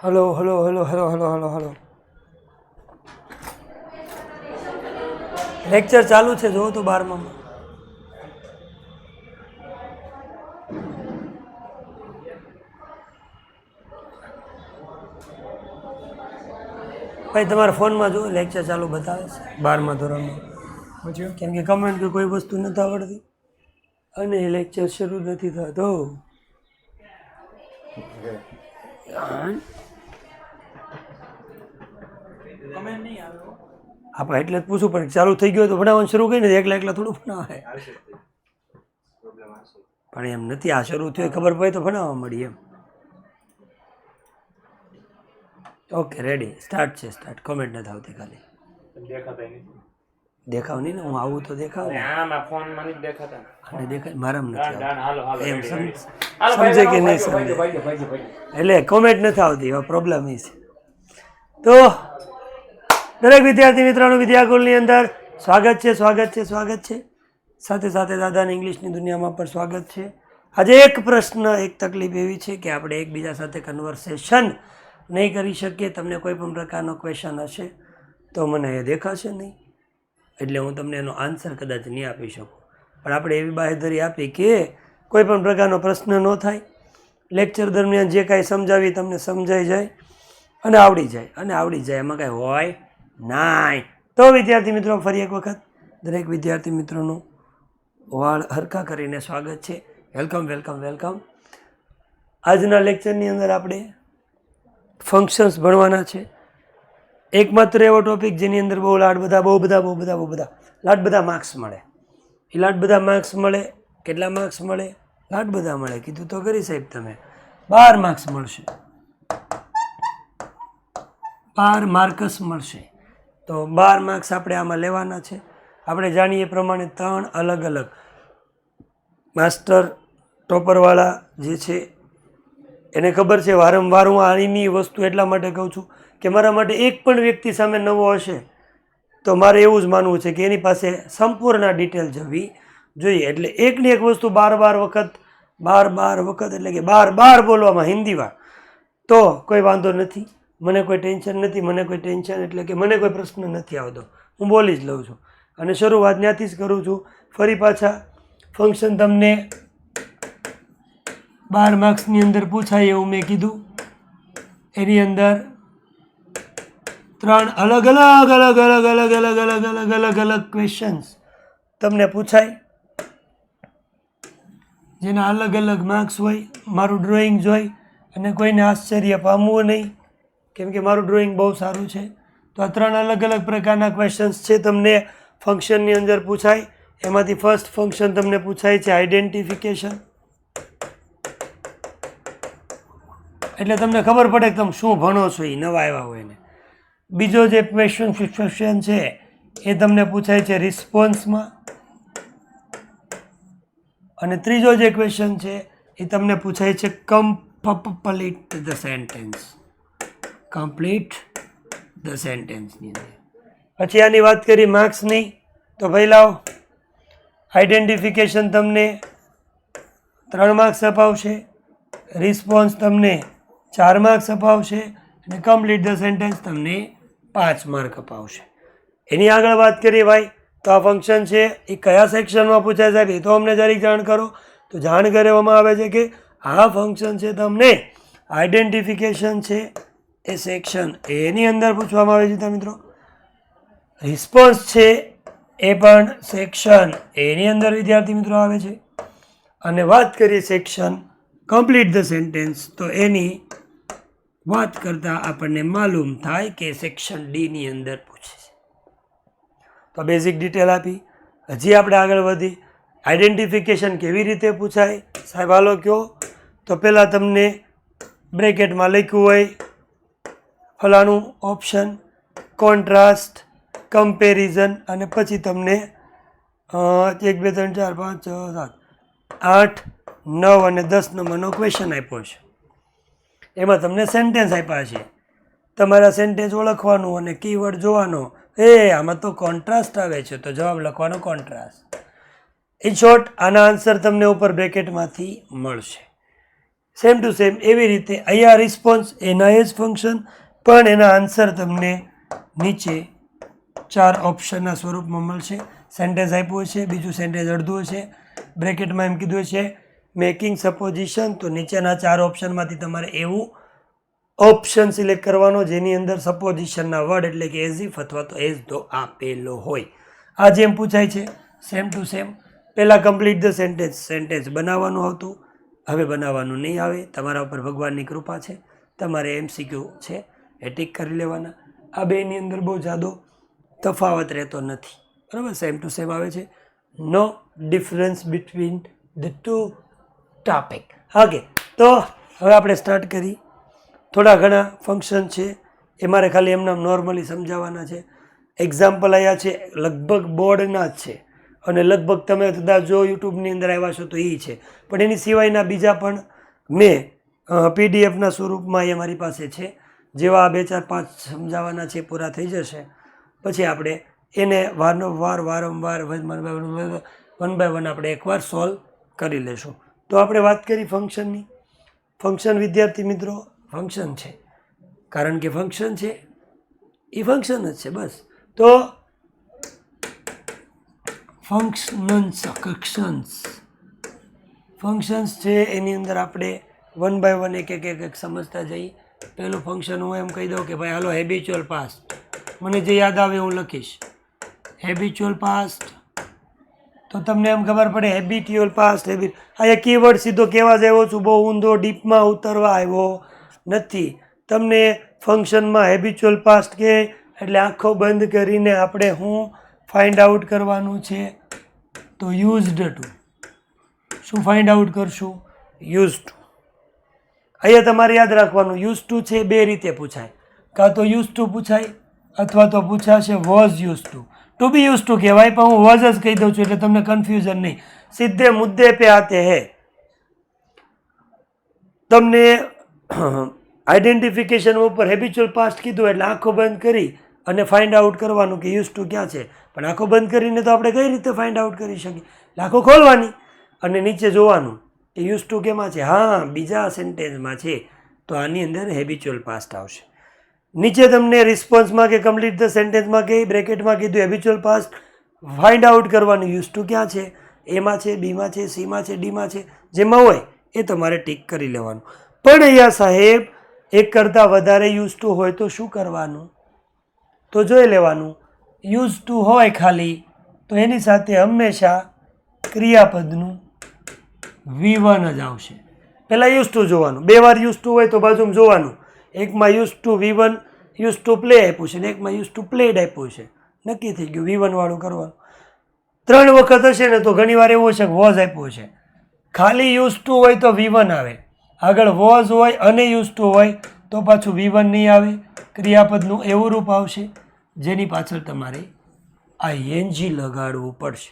Hello hello hello hello hello hello hello lecture ચાલુ છે, જોવો તો 12માં ભાઈ તમારા ફોનમાં જુઓ લેક્ચર ચાલુ બતાવે છે 12મા ધોરણમાં, કેમ કે કમેન્ટ કે કોઈ વસ્તુ નથી આવડતી અને લેક્ચર શરૂ નથી થતો. આપણે એટલે જ પૂછવું પડે, ચાલુ થઈ ગયું તો ભણાવવાનું શરૂ કરીને એકલા એકલા થોડું ભણાવે, પણ એમ નથી. આ શરૂ થયું ખબર પડે તો ભણાવવા મળી એમ. ઓકે રેડી, સ્ટાર્ટ છે. સ્ટાર્ટ. કોમેન્ટ નથી આવતી, ખાલી દેખાવ નહીં ને, હું આવું તો દેખાવ ને. અને દેખાય મારામાં નથી આવતું એમ, સમજે કે નહીં સમજે, એટલે કોમેન્ટ નથી આવતી, એવો પ્રોબ્લેમ એ છે. તો દરેક વિદ્યાર્થી મિત્રોનું વિદ્યાકુલની અંદર સ્વાગત છે, સ્વાગત છે, સ્વાગત છે. સાથે સાથે દાદાની ઇંગ્લિશની દુનિયામાં પણ સ્વાગત છે. આજે એક પ્રશ્ન, એક તકલીફ એવી છે કે આપણે એકબીજા સાથે કન્વર્સેશન નહીં કરી શકીએ. તમને કોઈ પણ પ્રકારનો ક્વેશ્ચન હશે તો મને એ દેખાશે નહીં, એટલે હું તમને એનો આન્સર કદાચ નહીં આપી શકું. પણ આપણે એવી બાહેધરી આપી કે કોઈ પણ પ્રકારનો પ્રશ્ન ન થાય, લેક્ચર દરમિયાન જે કાંઈ સમજાવી તમને સમજાઈ જાય અને આવડી જાય, અને આવડી જાય એમાં કાંઈ હોય નાય. તો વિદ્યાર્થી મિત્રો, ફરી એક વખત દરેક વિદ્યાર્થી મિત્રોનું વાળ હરખા કરીને સ્વાગત છે. Welcome welcome welcome. આજના લેક્ચરની અંદર આપણે ફંક્શન્સ ભણવાના છે. એકમાત્ર એવો ટોપિક જેની અંદર બહુ લાડ બધા માર્ક્સ મળે. એ લાડ બધા માર્ક્સ મળે. કેટલા માર્ક્સ મળે? લાડ બધા મળે. કીધું તો કરી સાહેબ તમે, 12 માર્ક્સ મળશે, 12 માર્કસ મળશે. તો 12 માર્ક્સ આપણે આમાં લેવાના છે. આપણે જાણીએ પ્રમાણે 3 અલગ અલગ માસ્ટર ટોપરવાળા જે છે એને ખબર છે. વારંવાર હું આની વસ્તુ એટલા માટે કહું છું કે મારા માટે એક પણ વ્યક્તિ સામે નવો હશે તો મારે એવું જ માનવું છે કે એની પાસે સંપૂર્ણ ડિટેલ જવી જોઈએ. એટલે એકની એક વસ્તુ 12 વખત એટલે કે 12 બોલવામાં હિન્દીમાં તો કોઈ વાંધો નથી, મને કોઈ ટેન્શન નથી. મને કોઈ ટેન્શન એટલે કે મને કોઈ પ્રશ્ન નથી આવતો, હું બોલી જ લઉં છું. અને શરૂઆત ત્યાંથી જ કરું છું. ફરી પાછા ફંક્શન તમને 12 માર્ક્સની અંદર પૂછાય એવું મેં કીધું. એની અંદર 3 અલગ અલગ ક્વેશ્ચન્સ તમને પૂછાય, જેના અલગ અલગ માર્ક્સ હોય. મારું ડ્રોઈંગ જોઈ અને કોઈને આશ્ચર્ય પામવું નહીં, કેમ કે મારું ડ્રોઈંગ બહુ સારું છે. તો આ 3 અલગ અલગ પ્રકારના ક્વેશ્ચન્સ છે, તમને ફંક્શનની અંદર પૂછાય. એમાંથી ફર્સ્ટ ફંક્શન તમને પૂછાય છે આઈડેન્ટિફિકેશન. એટલે તમને ખબર પડે કે તમે શું ભણો છો એ નવા આવ્યા હોય ને. બીજો જે ક્વેશ્ચન છે એ તમને પૂછાય છે રિસ્પોન્સમાં. અને ત્રીજો જે ક્વેશ્ચન છે એ તમને પૂછાય છે complete the sentence. Complete the સેન્ટેન્સની અંદર. પછી આની વાત કરી માર્ક્સની, તો ભાઈ લાવો, આઈડેન્ટિફિકેશન તમને 3 માર્ક્સ અપાવશે, રિસ્પોન્સ તમને 4 માર્ક્સ અપાવશે અને કમ્પ્લીટ ધ સેન્ટેન્સ તમને 5 માર્ક અપાવશે. એની આગળ વાત કરીએ ભાઈ, તો આ ફંક્શન છે એ કયા સેક્શનમાં પૂછાય સાહેબ, એ તો અમને જરીક જાણ કરો. તો જાણ કરવામાં આવે છે કે આ ફંક્શન છે તમને આઈડેન્ટિફિકેશન છે એ સેક્શન એની અંદર પૂછવામાં આવે છે મિત્રો. રિસ્પોન્સ છે એ પણ સેક્શન એની અંદર વિદ્યાર્થી મિત્રો આવે છે. અને વાત કરીએ સેક્શન કમ્પ્લીટ ધ સેન્ટેન્સ, તો એની વાત કરતાં આપણને માલુમ થાય કે સેક્શન ડીની અંદર પૂછે છે. તો બેઝિક ડિટેલ આપી. હજી આપણે આગળ વધી, આઈડેન્ટિફિકેશન કેવી રીતે પૂછાય સાહેબ હાલો કહો. તો પહેલાં તમને બ્રેકેટમાં લખ્યું હોય ફલાણું ઓપ્શન, કોન્ટ્રાસ્ટ, કમ્પેરિઝન, અને પછી તમને 1 2 3 4 5 6 7 8 9 અને 10 નંબરનો ક્વેશ્ચન આપ્યો છે. એમાં તમને સેન્ટેન્સ આપ્યા છે, તમારા સેન્ટેન્સ ઓળખવાનું અને કીવર્ડ જોવાનો. આમાં તો કોન્ટ્રાસ્ટ આવે છે તો જવાબ લખવાનો કોન્ટ્રાસ્ટ. ઇન શોર્ટ આના આન્સર તમને ઉપર બ્રેકેટમાંથી મળશે. સેમ ટુ સેમ એવી રીતે અહીંયા રિસ્પોન્સ એના એ જ ફંક્શન પણ એના આન્સર તમને નીચે 4 ઓપ્શનના સ્વરૂપમાં મળશે. સેન્ટેન્સ આપ્યું છે, બીજું સેન્ટેન્સ અડધું છે, બ્રેકેટમાં એમ કીધું છે મેકિંગ સપોઝિશન. તો નીચેના 4 ઓપ્શનમાંથી તમારે એવું ઓપ્શન સિલેક્ટ કરવાનો જેની અંદર સપોઝિશનના વર્ડ એટલે કે એઝ ઇફ અથવા તો એઝ ધો આપેલો હોય. આ જેમ પૂછાય છે સેમ ટુ સેમ. પહેલાં કમ્પ્લીટ ધ સેન્ટેન્સ બનાવવાનું આવતું, હવે બનાવવાનું નહીં આવે. તમારા ઉપર ભગવાનની કૃપા છે, તમારે MCQ છે એ ટીક કરી લેવાના. આ બેની અંદર બહુ જાદો તફાવત રહેતો નથી, બરાબર. સેમ ટુ સેમ આવે છે. No difference between the two topic. Okay, તો હવે આપણે સ્ટાર્ટ કરી. થોડા ઘણા ફંક્શન છે એ મારે ખાલી એમના નોર્મલી સમજાવવાના છે. એક્ઝામ્પલ અહીંયા છે, લગભગ બોર્ડના જ છે અને લગભગ તમે કદાચ જો યુટ્યુબની અંદર આવ્યા છો તો એ છે, પણ એની સિવાયના બીજા પણ મેં PDFના સ્વરૂપમાં એ મારી પાસે છે. જેવા 2 4 5 સમજાવવાના છે પૂરા થઈ જશે પછી આપણે એને વારંવાર વન બાય વન આપણે એકવાર સોલ્વ કરી લેશું. તો આપણે વાત કરી ફંક્શનની. ફંક્શન વિદ્યાર્થી મિત્રો ફંક્શન છે, કારણ કે ફંક્શન છે એ ફંક્શન જ છે બસ. તો ફંક્શન્સ છે એની અંદર આપણે વન બાય વન એક સમજતા જઈએ. પહેલું ફંક્શન હું એમ કહી દઉં કે ભાઈ હાલો હેબિચ્યુઅલ પાસ્ટ, મને જે યાદ આવે હું લખીશ હેબિચ્યુઅલ પાસ્ટ. તો તમને એમ ખબર પડે હેબિચ્યુઅલ પાસ્ટ. અહીંયા કીવર્ડ સીધો કહેવા જ આવ્યો છું, બહુ ઊંધો ડીપમાં ઉતરવા આવ્યો નથી. તમને ફંક્શનમાં હેબિચ્યુઅલ પાસ્ટ કે એટલે આંખો બંધ કરીને આપણે હું ફાઇન્ડ આઉટ કરવાનું છે તો યુઝડ ટુ. શું ફાઇન્ડ આઉટ કરશું? Use to. અહીંયા તમારે યાદ રાખવાનું યુઝ ટુ છે બે રીતે પૂછાય, કાં તો યુઝ ટુ પૂછાય અથવા તો પૂછાશે was use to. To be use to કહેવાય પણ હું વોઝ જ કહી દઉં છું એટલે તમને કન્ફ્યુઝન નહીં. સીધે મુદ્દે પે આતે હે. તમને આઈડેન્ટિફિકેશન ઉપર હેબિચ્યુઅલ પાસ્ટ કીધું એટલે આંખો બંધ કરી અને ફાઇન્ડ આઉટ કરવાનું કે યુઝ ટુ ક્યાં છે. પણ આંખો બંધ કરીને તો આપણે કઈ રીતે ફાઇન્ડ આઉટ કરી શકીએ? આંખો ખોલવાની અને નીચે જોવાનું કે યુઝ ટુ કેમાં છે. હા, બીજા સેન્ટેન્સમાં છે તો આની અંદર હેબિચ્યુઅલ પાસ્ટ આવશે. નીચે તમને રિસ્પોન્સમાં કે કમ્પ્લીટ ધ સેન્ટેન્સમાં કે બ્રેકેટમાં કીધું હેબિચ્યુઅલ પાસ્ટ ફાઇન્ડ આઉટ કરવાનું યુઝ ટુ ક્યાં છે, એમાં છે, બીમાં છે, સીમાં છે, ડીમાં છે, જેમાં હોય એ તમારે ટીક કરી લેવાનું. પણ અહીંયા સાહેબ એક કરતાં વધારે યુઝ ટુ હોય તો શું કરવાનું? તો જોઈ લેવાનું. યુઝ ટુ હોય ખાલી તો એની સાથે હંમેશા ક્રિયાપદનું V1 જ આવશે. પહેલાં યુઝ ટુ જોવાનું, 2 વાર યુઝ ટુ હોય તો બાજુમાં જોવાનું. એકમાં use to V1 use to play આપ્યું છે ને એકમાં યુઝ ટુ પ્લેડ આપ્યું છે. નક્કી થઈ ગયું V1 વાળું કરવાનું. 3 વખત હશે ને તો ઘણી વાર એવું હશે કે વોઝ આપ્યું છે. ખાલી યુઝ ટુ હોય તો V1 આવે, આગળ વોઝ હોય અને યુઝ ટુ હોય તો પાછું V1 નહીં આવે. ક્રિયાપદનું એવું રૂપ આવશે જેની પાછળ તમારે ING લગાડવું પડશે.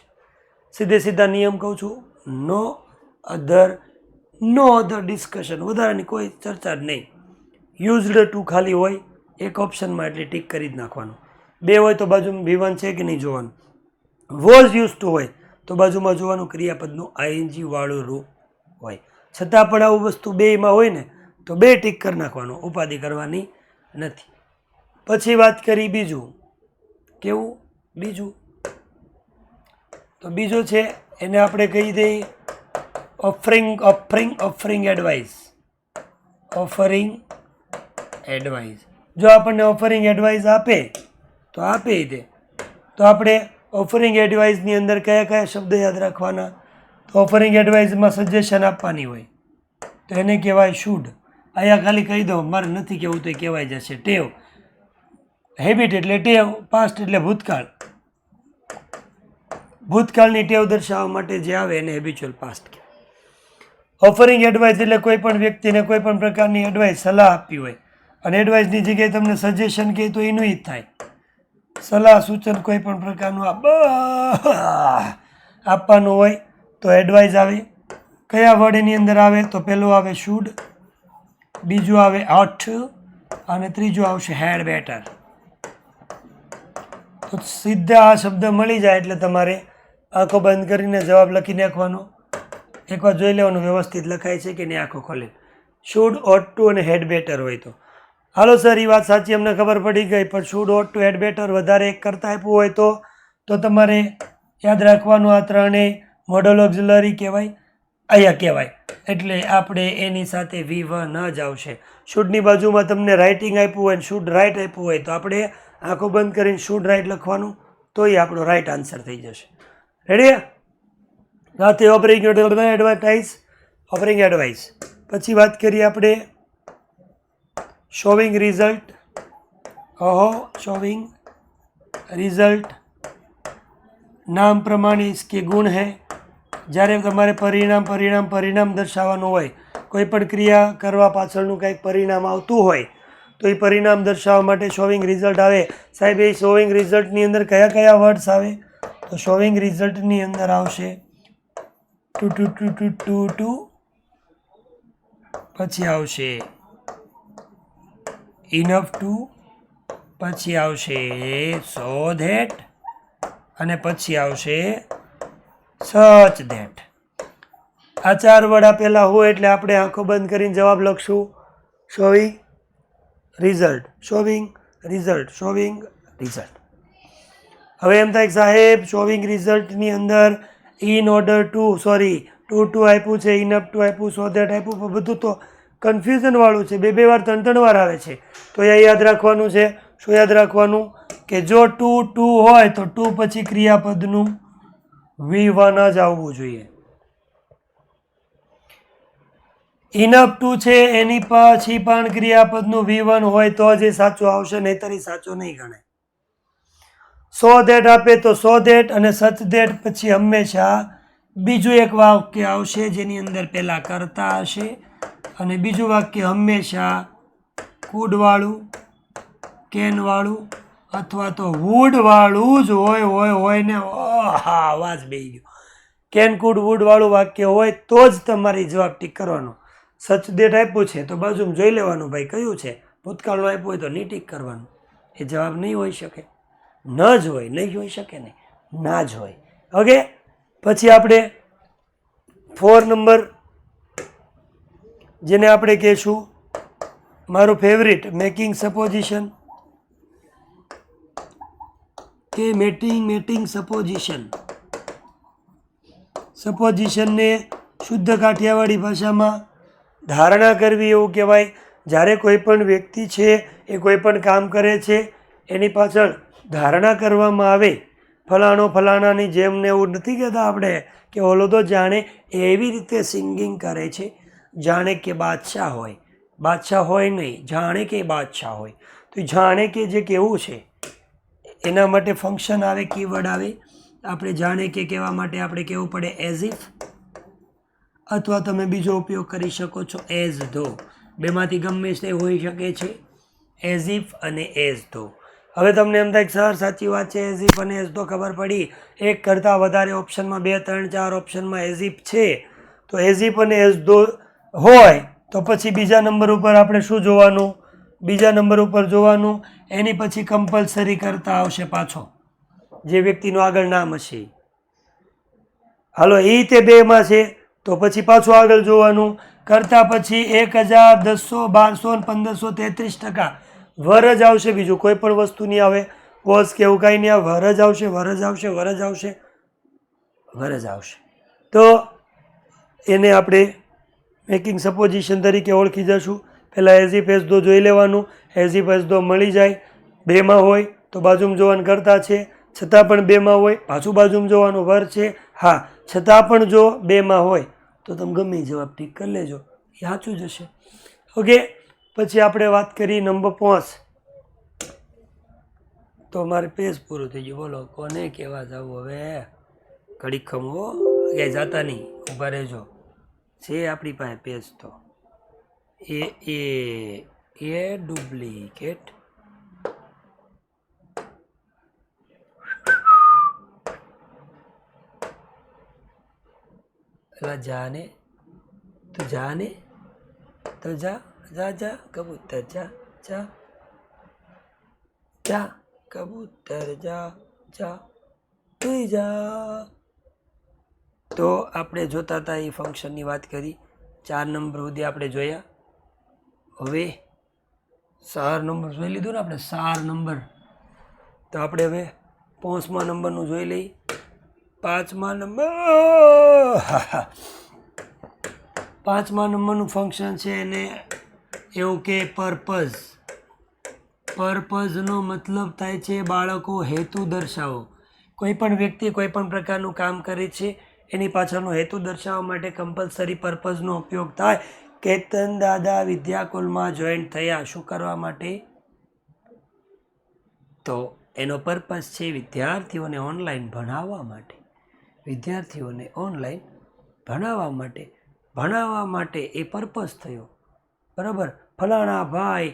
સીધા નિયમ કહું છું, નો અધર ડિસ્કશન, વધારાની કોઈ ચર્ચા જ નહીં. યુઝડ ટુ ખાલી હોય એક ઓપ્શનમાં એટલે ટીક કરી જ નાખવાનું. 2 હોય તો બાજુમાં V1 છે કે નહીં જોવાનું. વોઝ યુઝ ટુ હોય તો બાજુમાં જોવાનું ક્રિયાપદનું ING વાળું રૂપ હોય. છતાં પણ આવું વસ્તુ 2માં હોય ને તો 2 ટીક કરી નાખવાનું, ઉપાધિ કરવાની નથી. પછી વાત કરી બીજું. કેવું બીજું? તો બીજું છે એને આપણે કહી દઈએ ઓફરિંગ એડવાઇસ. જો આપણને ઓફરિંગ એડવાઇસ આપે તો આપે દે. તો આપણે ઓફરિંગ એડવાઇસની અંદર કયા કયા શબ્દ યાદ રાખવાના? તો ઓફરિંગ એડવાઇસમાં સજેશન આપવાની હોય તો એને કહેવાય શુડ. અહીંયા ખાલી કહી દઉં, મારે નથી કહેવું તો એ કહેવાય જશે. ટેવ, હેબિટ એટલે ટેવ, પાસ્ટ એટલે ભૂતકાળ. ભૂતકાળની ટેવ દર્શાવવા માટે જે આવે એને હેબિચ્યુઅલ પાસ્ટ કહેવાય. ઓફરિંગ એડવાઇસ એટલે કોઈ પણ વ્યક્તિને કોઈ પણ પ્રકારની એડવાઇસ સલાહ આપવી હોય અને એડવાઇસની જગ્યાએ તમને સજેશન કહે તો એનું જ થાય. સલાહ સૂચન કોઈ પણ પ્રકારનું આપવાનું હોય તો એડવાઇસ આવે. કયા વર્ડ એની અંદર આવે? તો પહેલું આવે શુડ, બીજું આવે ઓટ અને ત્રીજું આવશે હેડ બેટર. તો સીધા આ શબ્દ મળી જાય એટલે તમારે આંખો બંધ કરીને જવાબ લખી નાખવાનો. એકવાર જોઈ લેવાનું વ્યવસ્થિત લખાય છે કે નહીં, આંખો ખોલે. શુડ ઓટ ટુ અને હેડ બેટર હોય તો. હાલો સર એ વાત સાચી, અમને ખબર પડી ગઈ, પણ should ought to had better વધારે એક કરતાં આપ્યું હોય તો તમારે યાદ રાખવાનું આ ત્રણેય મોડલ ઓક્ઝિલરી કહેવાય, અહીંયા કહેવાય. એટલે આપણે એની સાથે V1 જ આવશે. શુડની બાજુમાં તમને રાઇટિંગ આપ્યું હોય ને શુડ રાઇટ આપ્યું હોય તો આપણે આંખો બંધ કરીને શુડ રાઇટ લખવાનું, તો એ આપણો રાઇટ આન્સર થઈ જશે. રેડી? સાથે ઓપરેટિંગ એડવાઇસ. પછી વાત કરીએ આપણે શોવિંગ રિઝલ્ટ. શોવિંગ રિઝલ્ટ નામ પ્રમાણે इसके गुण है. જ્યારે તમારે પરિણામ દર્શાવવાનું હોય, કોઈ પણ ક્રિયા કરવા પાછળનું કંઈક પરિણામ આવતું હોય તો એ પરિણામ દર્શાવવા માટે શોવિંગ રિઝલ્ટ આવે. સાહેબ એ શોવિંગ રિઝલ્ટની અંદર કયા કયા વર્ડ્સ આવે? તો શોવિંગ રિઝલ્ટની અંદર આવશે ટુ, પછી આવશે ઇનફ ટુ, પછી આવશે સો ધેટ, અને પછી આવશે સચ ધેટ. આ 4 વર્ડ આપેલા હોય એટલે આપણે આંખો બંધ કરીને જવાબ લખશું showing result, showing result, showing result. હવે એમ થાય કે સાહેબ શોવિંગ રિઝલ્ટની અંદર ઇન ઓર્ડર ટુ આપ્યું છે, ઇનફ ટુ આપ્યું, સો ધેટ આપ્યું, પણ બધું તો કન્ફ્યુઝનવાળું છે, બે વાર 3 વાર આવે છે. તો એ યાદ રાખવાનું છે. શું યાદ રાખવાનું? કે જો ટુ હોય તો ટુ પછી ક્રિયાપદનું V1 જ આવવું જોઈએ. ઇનફ ટુ છે એની પછી પણ ક્રિયાપદનું V1 હોય તો જ એ સાચું આવશે, નહીંતર એ સાચું નહીં ગણે. સો ધેટ આપે તો સો ધેટ અને સચ ધેટ પછી હંમેશા બીજું એક વાક્ય આવશે જેની અંદર પહેલાં કરતા હશે, અને બીજું વાક્ય હંમેશા કુડવાળું, કેનવાળું અથવા તો વુડવાળું જ હોય ને. હા, અવાજ બેહી ગયો. કેન કુડ વુડવાળું વાક્ય હોય તો જ તમારી જવાબ ટીક કરવાનો. સચ ધેટ આપ્યું છે તો બાજુમાં જોઈ લેવાનું ભાઈ કયું છે. ભૂતકાળનું આપ્યું હોય તો નહીં ટીક કરવાનું, એ જવાબ નહીં હોઈ શકે. ન જ હોય, નહીં હોઈ શકે નહીં, ના જ હોય. ઓકે. પછી આપણે 4 નંબર જેને આપણે કહેશું મારું ફેવરિટ, મેકિંગ સપોઝિશન કે મેટિંગ સપોઝિશન. સપોઝિશનને શુદ્ધ કાઠિયાવાડી ભાષામાં ધારણા કરવી એવું કહેવાય. જ્યારે કોઈ પણ વ્યક્તિ છે એ કોઈ પણ કામ કરે છે એની પાછળ ધારણા કરવામાં આવે, ફલાણો ફલાણાની જેમ ને એવું નથી કહેતા આપણે કે ઓલો તો જાણે એવી રીતે સિંગિંગ કરે છે જાણે કે બાદશાહ હોય. બાદશાહ હોય નહીં, જાણે કે બાદશાહ હોય. તો જાણે કે જે કેવું છે એના માટે ફંક્શન આવે, કીવર્ડ આવે. આપણે જાણે કે કહેવા માટે આપણે કહેવું પડે એઝ ઇફ, અથવા તમે બીજો ઉપયોગ કરી શકો છો એઝ ધો. બેમાંથી ગમે તે હોઈ શકે છે, એઝ ઇફ અને એઝ ધો. હવે તમને એમ થાય કે સર સાચી વાત છે, એઝ ઇફ અને એઝ ધો ખબર પડી, એક કરતાં વધારે ઓપ્શનમાં 2, 3, 4 ઓપ્શનમાં એઝ ઇફ છે, તો એઝ ઇફ અને એઝ ધો હોય તો પછી બીજા નંબર ઉપર આપણે શું જોવાનું? બીજા નંબર ઉપર જોવાનું એની પછી કમ્પલસરી કરતા આવશે પાછો, જે વ્યક્તિનું આગળ નામ હશે. હાલો એ તે 2માં છે તો પછી પાછું આગળ જોવાનું. કરતા પછી 1000, 1000, 1200, 1533% વર જ આવશે, બીજું કોઈ પણ વસ્તુ નહીં આવે. વોઝ કે એવું કાંઈ નહીં આવે, વર જ આવશે, વર જ આવશે, વર જ આવશે, વર જ આવશે. તો એને આપણે મેકિંગ સપોઝિશન તરીકે ઓળખી જશું. પહેલાં એઝ ઇફ એઝ ધો જોઈ લેવાનું. એઝ ઇફ એઝ ધો મળી જાય, 2માં હોય તો બાજુમાં જોવાનું કરતા છે, છતાં પણ 2માં હોય પાછું બાજુમાં જોવાનું વર છે. હા, છતાં પણ જો 2માં હોય તો તમે ગમે જવાબ ટીક કરી લેજો, એ સાચું જ હશે. ઓકે. પછી આપણે વાત કરી નંબર 5. તો મારે પેજ પૂરું થઈ ગયું. બોલો કોને કહેવા જવું હવે? ઘડીક ખમો, ક્યાંય જતા નહીં, ઊભા રહેજો. છે આપણી પાસે પેજ તો એ ડુપ્લિકેટ. જાને તો જાને તો જા જા જા કબૂતર જા જા જા કબૂતર જા જા તું જા. તો આપણે જોતા હતા એ ફંક્શનની વાત કરી. 4 નંબર સુધી આપણે જોયા. હવે સાર નંબર જોઈ લીધું ને આપણે, સાર નંબર. તો આપણે હવે 5મા નંબરનું જોઈ લઈએ. 5મા નંબર 5મા નંબરનું ફંક્શન છે એને એવું કે પર્પઝ. પર્પઝનો મતલબ થાય છે બાળકો હેતુ દર્શાવો. કોઈ પણ વ્યક્તિ કોઈ પણ પ્રકારનું કામ કરે છે એની પાછળનો હેતુ દર્શાવવા માટે કમ્પલસરી પર્પઝનો ઉપયોગ થાય. કેતન દાદા વિદ્યાકુલમાં જોઈન્ટ થયા શું કરવા માટે? તો એનો પર્પઝ છે વિદ્યાર્થીઓને ઓનલાઈન ભણાવવા માટે. વિદ્યાર્થીઓને ઓનલાઈન ભણાવવા માટે એ પર્પઝ થયો. બરાબર. ફલાણા ભાઈ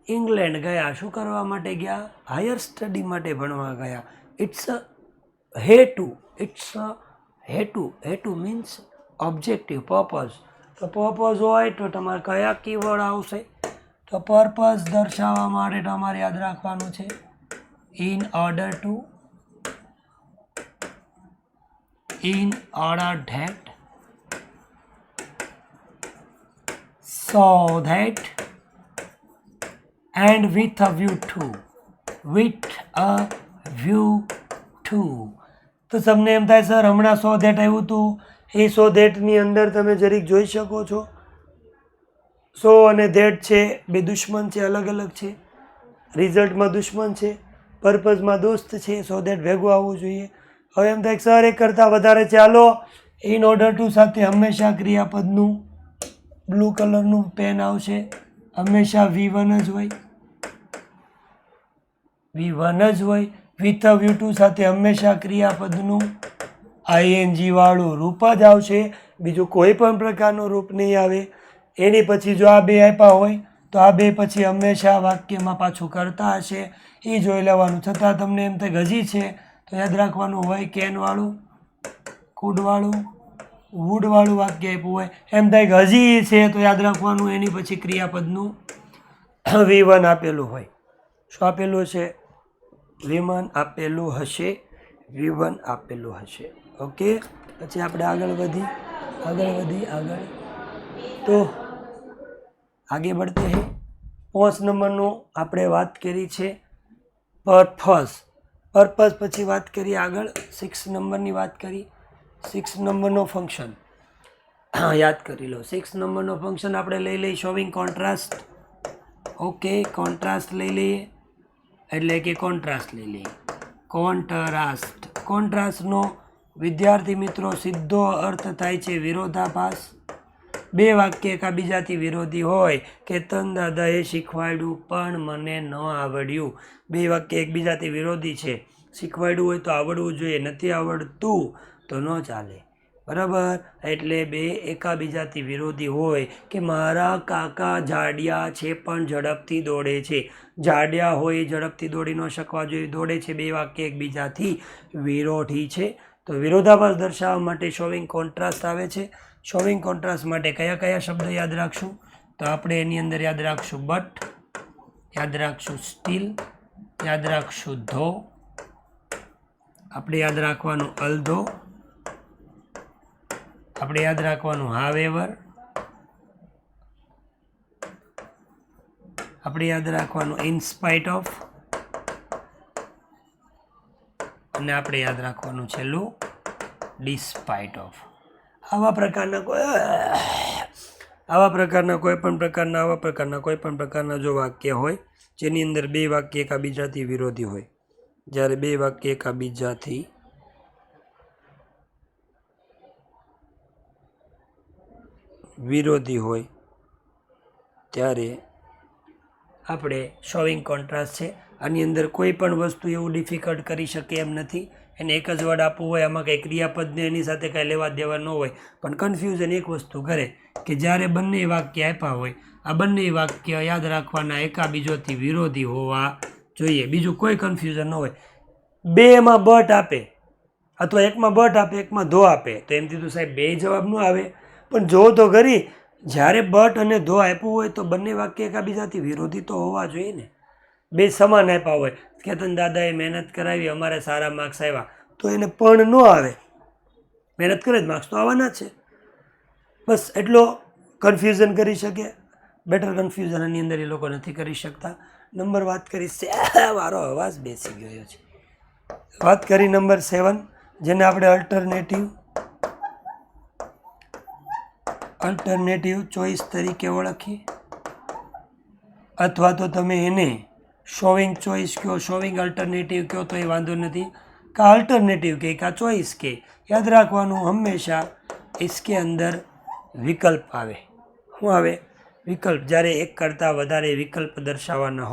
ઇંગ્લેન્ડ ગયા શું કરવા માટે ગયા? હાયર સ્ટડી માટે ભણવા ગયા. ઇટ્સ અ હેતુ. હેતુ મીન્સ ઓબ્જેક્ટિવ, પર્પઝ. તો પર્પઝ હોય તો તમારે કયા કીવર્ડ આવશે? તો પર્પઝ દર્શાવવા માટે તમારે યાદ રાખવાનું છે in order that, so that, and with a view to. તો તમને એમ થાય સર હમણાં સો ધેટ આવ્યું હતું, એ સો ધેટની અંદર તમે જરીક જોઈ શકો છો સો અને ધેટ છે બે દુશ્મન છે, અલગ અલગ છે. રિઝલ્ટમાં દુશ્મન છે, પર્પઝમાં દોસ્ત છે. સો ધેટ ભેગું આવવું જોઈએ. હવે એમ થાય સર એક કરતાં વધારે ચાલો. ઇન ઓર્ડર ટુ સાથે હંમેશા ક્રિયાપદનું બ્લુ કલરનું પેન આવશે. હંમેશા V1 જ હોય. વિથ અ વ્યૂ ટુ સાથે હંમેશા ક્રિયાપદનું ING વાળું રૂપ જ આવશે. બીજું કોઈ પણ પ્રકારનું રૂપ નહીં આવે. એની પછી જો આ બે આપ્યા હોય તો આ બે પછી હંમેશા વાક્યમાં પાછું કરતા હશે એ જોઈ લેવાનું. છતાં તમને એમ થાય ગજી છે તો યાદ રાખવાનું હોય કેનવાળું, કુડવાળું, વુડવાળું વાક્ય આપ્યું હોય. એમ થાય ગજી છે તો યાદ રાખવાનું એની પછી ક્રિયાપદનું V1 આપેલું હોય. શું આપેલું છે? V1 આપેલું હશે. ઓકે. પછી આપણે આગળ વધી તો આગે बढ़ते हैं. 5 નંબરનું આપણે વાત કરી છે પર્પઝ. પછી વાત કરીએ આગળ 6 નંબરની વાત કરી. 6 નંબરનો ફંક્શન યાદ કરી લો. 6 નંબરનો ફંક્શન આપણે લઈ લઈએ શોવિંગ કોન્ટ્રાસ્ટ. ઓકે, કોન્ટ્રાસ્ટ લઈ લઈએ એટલે કે કોન્ટ્રાસ્ટ લઈ લઈએ. કોન્ટ્રાસ્ટનો વિદ્યાર્થી મિત્રો સીધો અર્થ થાય છે વિરોધાભાસ. બે વાક્ય એકાબીજાથી વિરોધી હોય. કેતન દાદાએ શીખવાડ્યું પણ મને ન આવડ્યું. બે વાક્ય એકબીજાથી વિરોધી છે. શીખવાડ્યું હોય તો આવડવું જોઈએ, નથી આવડતું તો ન ચાલે. બરાબર. એટલે બે એકાબીજાથી વિરોધી હોય કે મારા કાકા જાડિયા છે પણ ઝડપથી દોડે છે. જાડિયા હોય ઝડપથી દોડી ન શકવા જોઈએ, દોડે છે. બે વાક્ય એકબીજાથી વિરોધી છે. તો વિરોધાભાસ દર્શાવવા માટે શોવિંગ કોન્ટ્રાસ્ટ આવે છે. શોવિંગ કોન્ટ્રાસ્ટ માટે કયા કયા શબ્દ યાદ રાખશું? તો આપણે એની અંદર યાદ રાખશું બટ, યાદ રાખશું સ્ટીલ, યાદ રાખશું ધો, આપણે યાદ રાખવાનું અલ્ધો, આપણે યાદ રાખવાનું હાવેવર, આપણે યાદ રાખવાનું ઇન સ્પાઇટ ઓફ, અને આપણે યાદ રાખવાનું છેલ્લું ડિસ્પાઇટ ઓફ. આવા પ્રકારના કોઈ પણ પ્રકારના જો વાક્ય હોય જેની અંદર બે વાક્ય એકાબીજાથી વિરોધી હોય, જ્યારે બે વાક્ય એકાબીજાથી વિરોધી હોય ત્યારે આપણે શોવિંગ કોન્ટ્રાસ્ટ છે. આની અંદર કોઈ પણ વસ્તુ એવું ડિફિકલ્ટ કરી શકે એમ નથી. એને એક જ વર્ડ આપવું હોય, આમાં કંઈ ક્રિયાપદને એની સાથે કાંઈ લેવા દેવા ન હોય. પણ કન્ફ્યુઝન એક વસ્તુ કરે કે જ્યારે બંને વાક્ય આપ્યા હોય, આ બંને વાક્ય યાદ રાખવાના એકાબીજોથી વિરોધી હોવા જોઈએ. બીજું કોઈ કન્ફ્યુઝન ન હોય. બેમાં બટ આપે અથવા એકમાં બટ આપે એકમાં ધો આપે તો એમ કીધું સાહેબ બે જવાબ ન આવે. પણ જો તો ખરી જ્યારે બટ અને ધો આપ્યું હોય તો બંને વાક્ય એકાબીજાથી વિરોધી તો હોવા જોઈએ ને. બે સમાન આપ્યા હોય, કેતન દાદાએ મહેનત કરાવી અમારે સારા માર્ક્સ આવ્યા, તો એને પણ ન આવે. મહેનત કરે જ માર્ક્સ તો આવવાના છે. બસ એટલો કન્ફ્યુઝન કરી શકે. બેટર કન્ફ્યુઝન આની અંદર એ લોકો નથી કરી શકતા. નંબર વાત કરી મારો અવાજ બેસી ગયો છે. વાત કરી નંબર 7, જેને આપણે અલ્ટરનેટિવ ચોઇસ તરીકે ઓળખીએ, અથવા તો તમે એને શોવિંગ ચોઇસ કહો, શોવિંગ અલ્ટરનેટિવ કહો તો એ વાંધો નથી. કા અલ્ટરનેટિવ કે કા ચોઇસ કે, યાદ રાખવાનું હંમેશા इसके અંદર વિકલ્પ આવે. શું આવે? વિકલ્પ. જ્યારે એક કરતાં વધારે વિકલ્પ દર્શાવવાના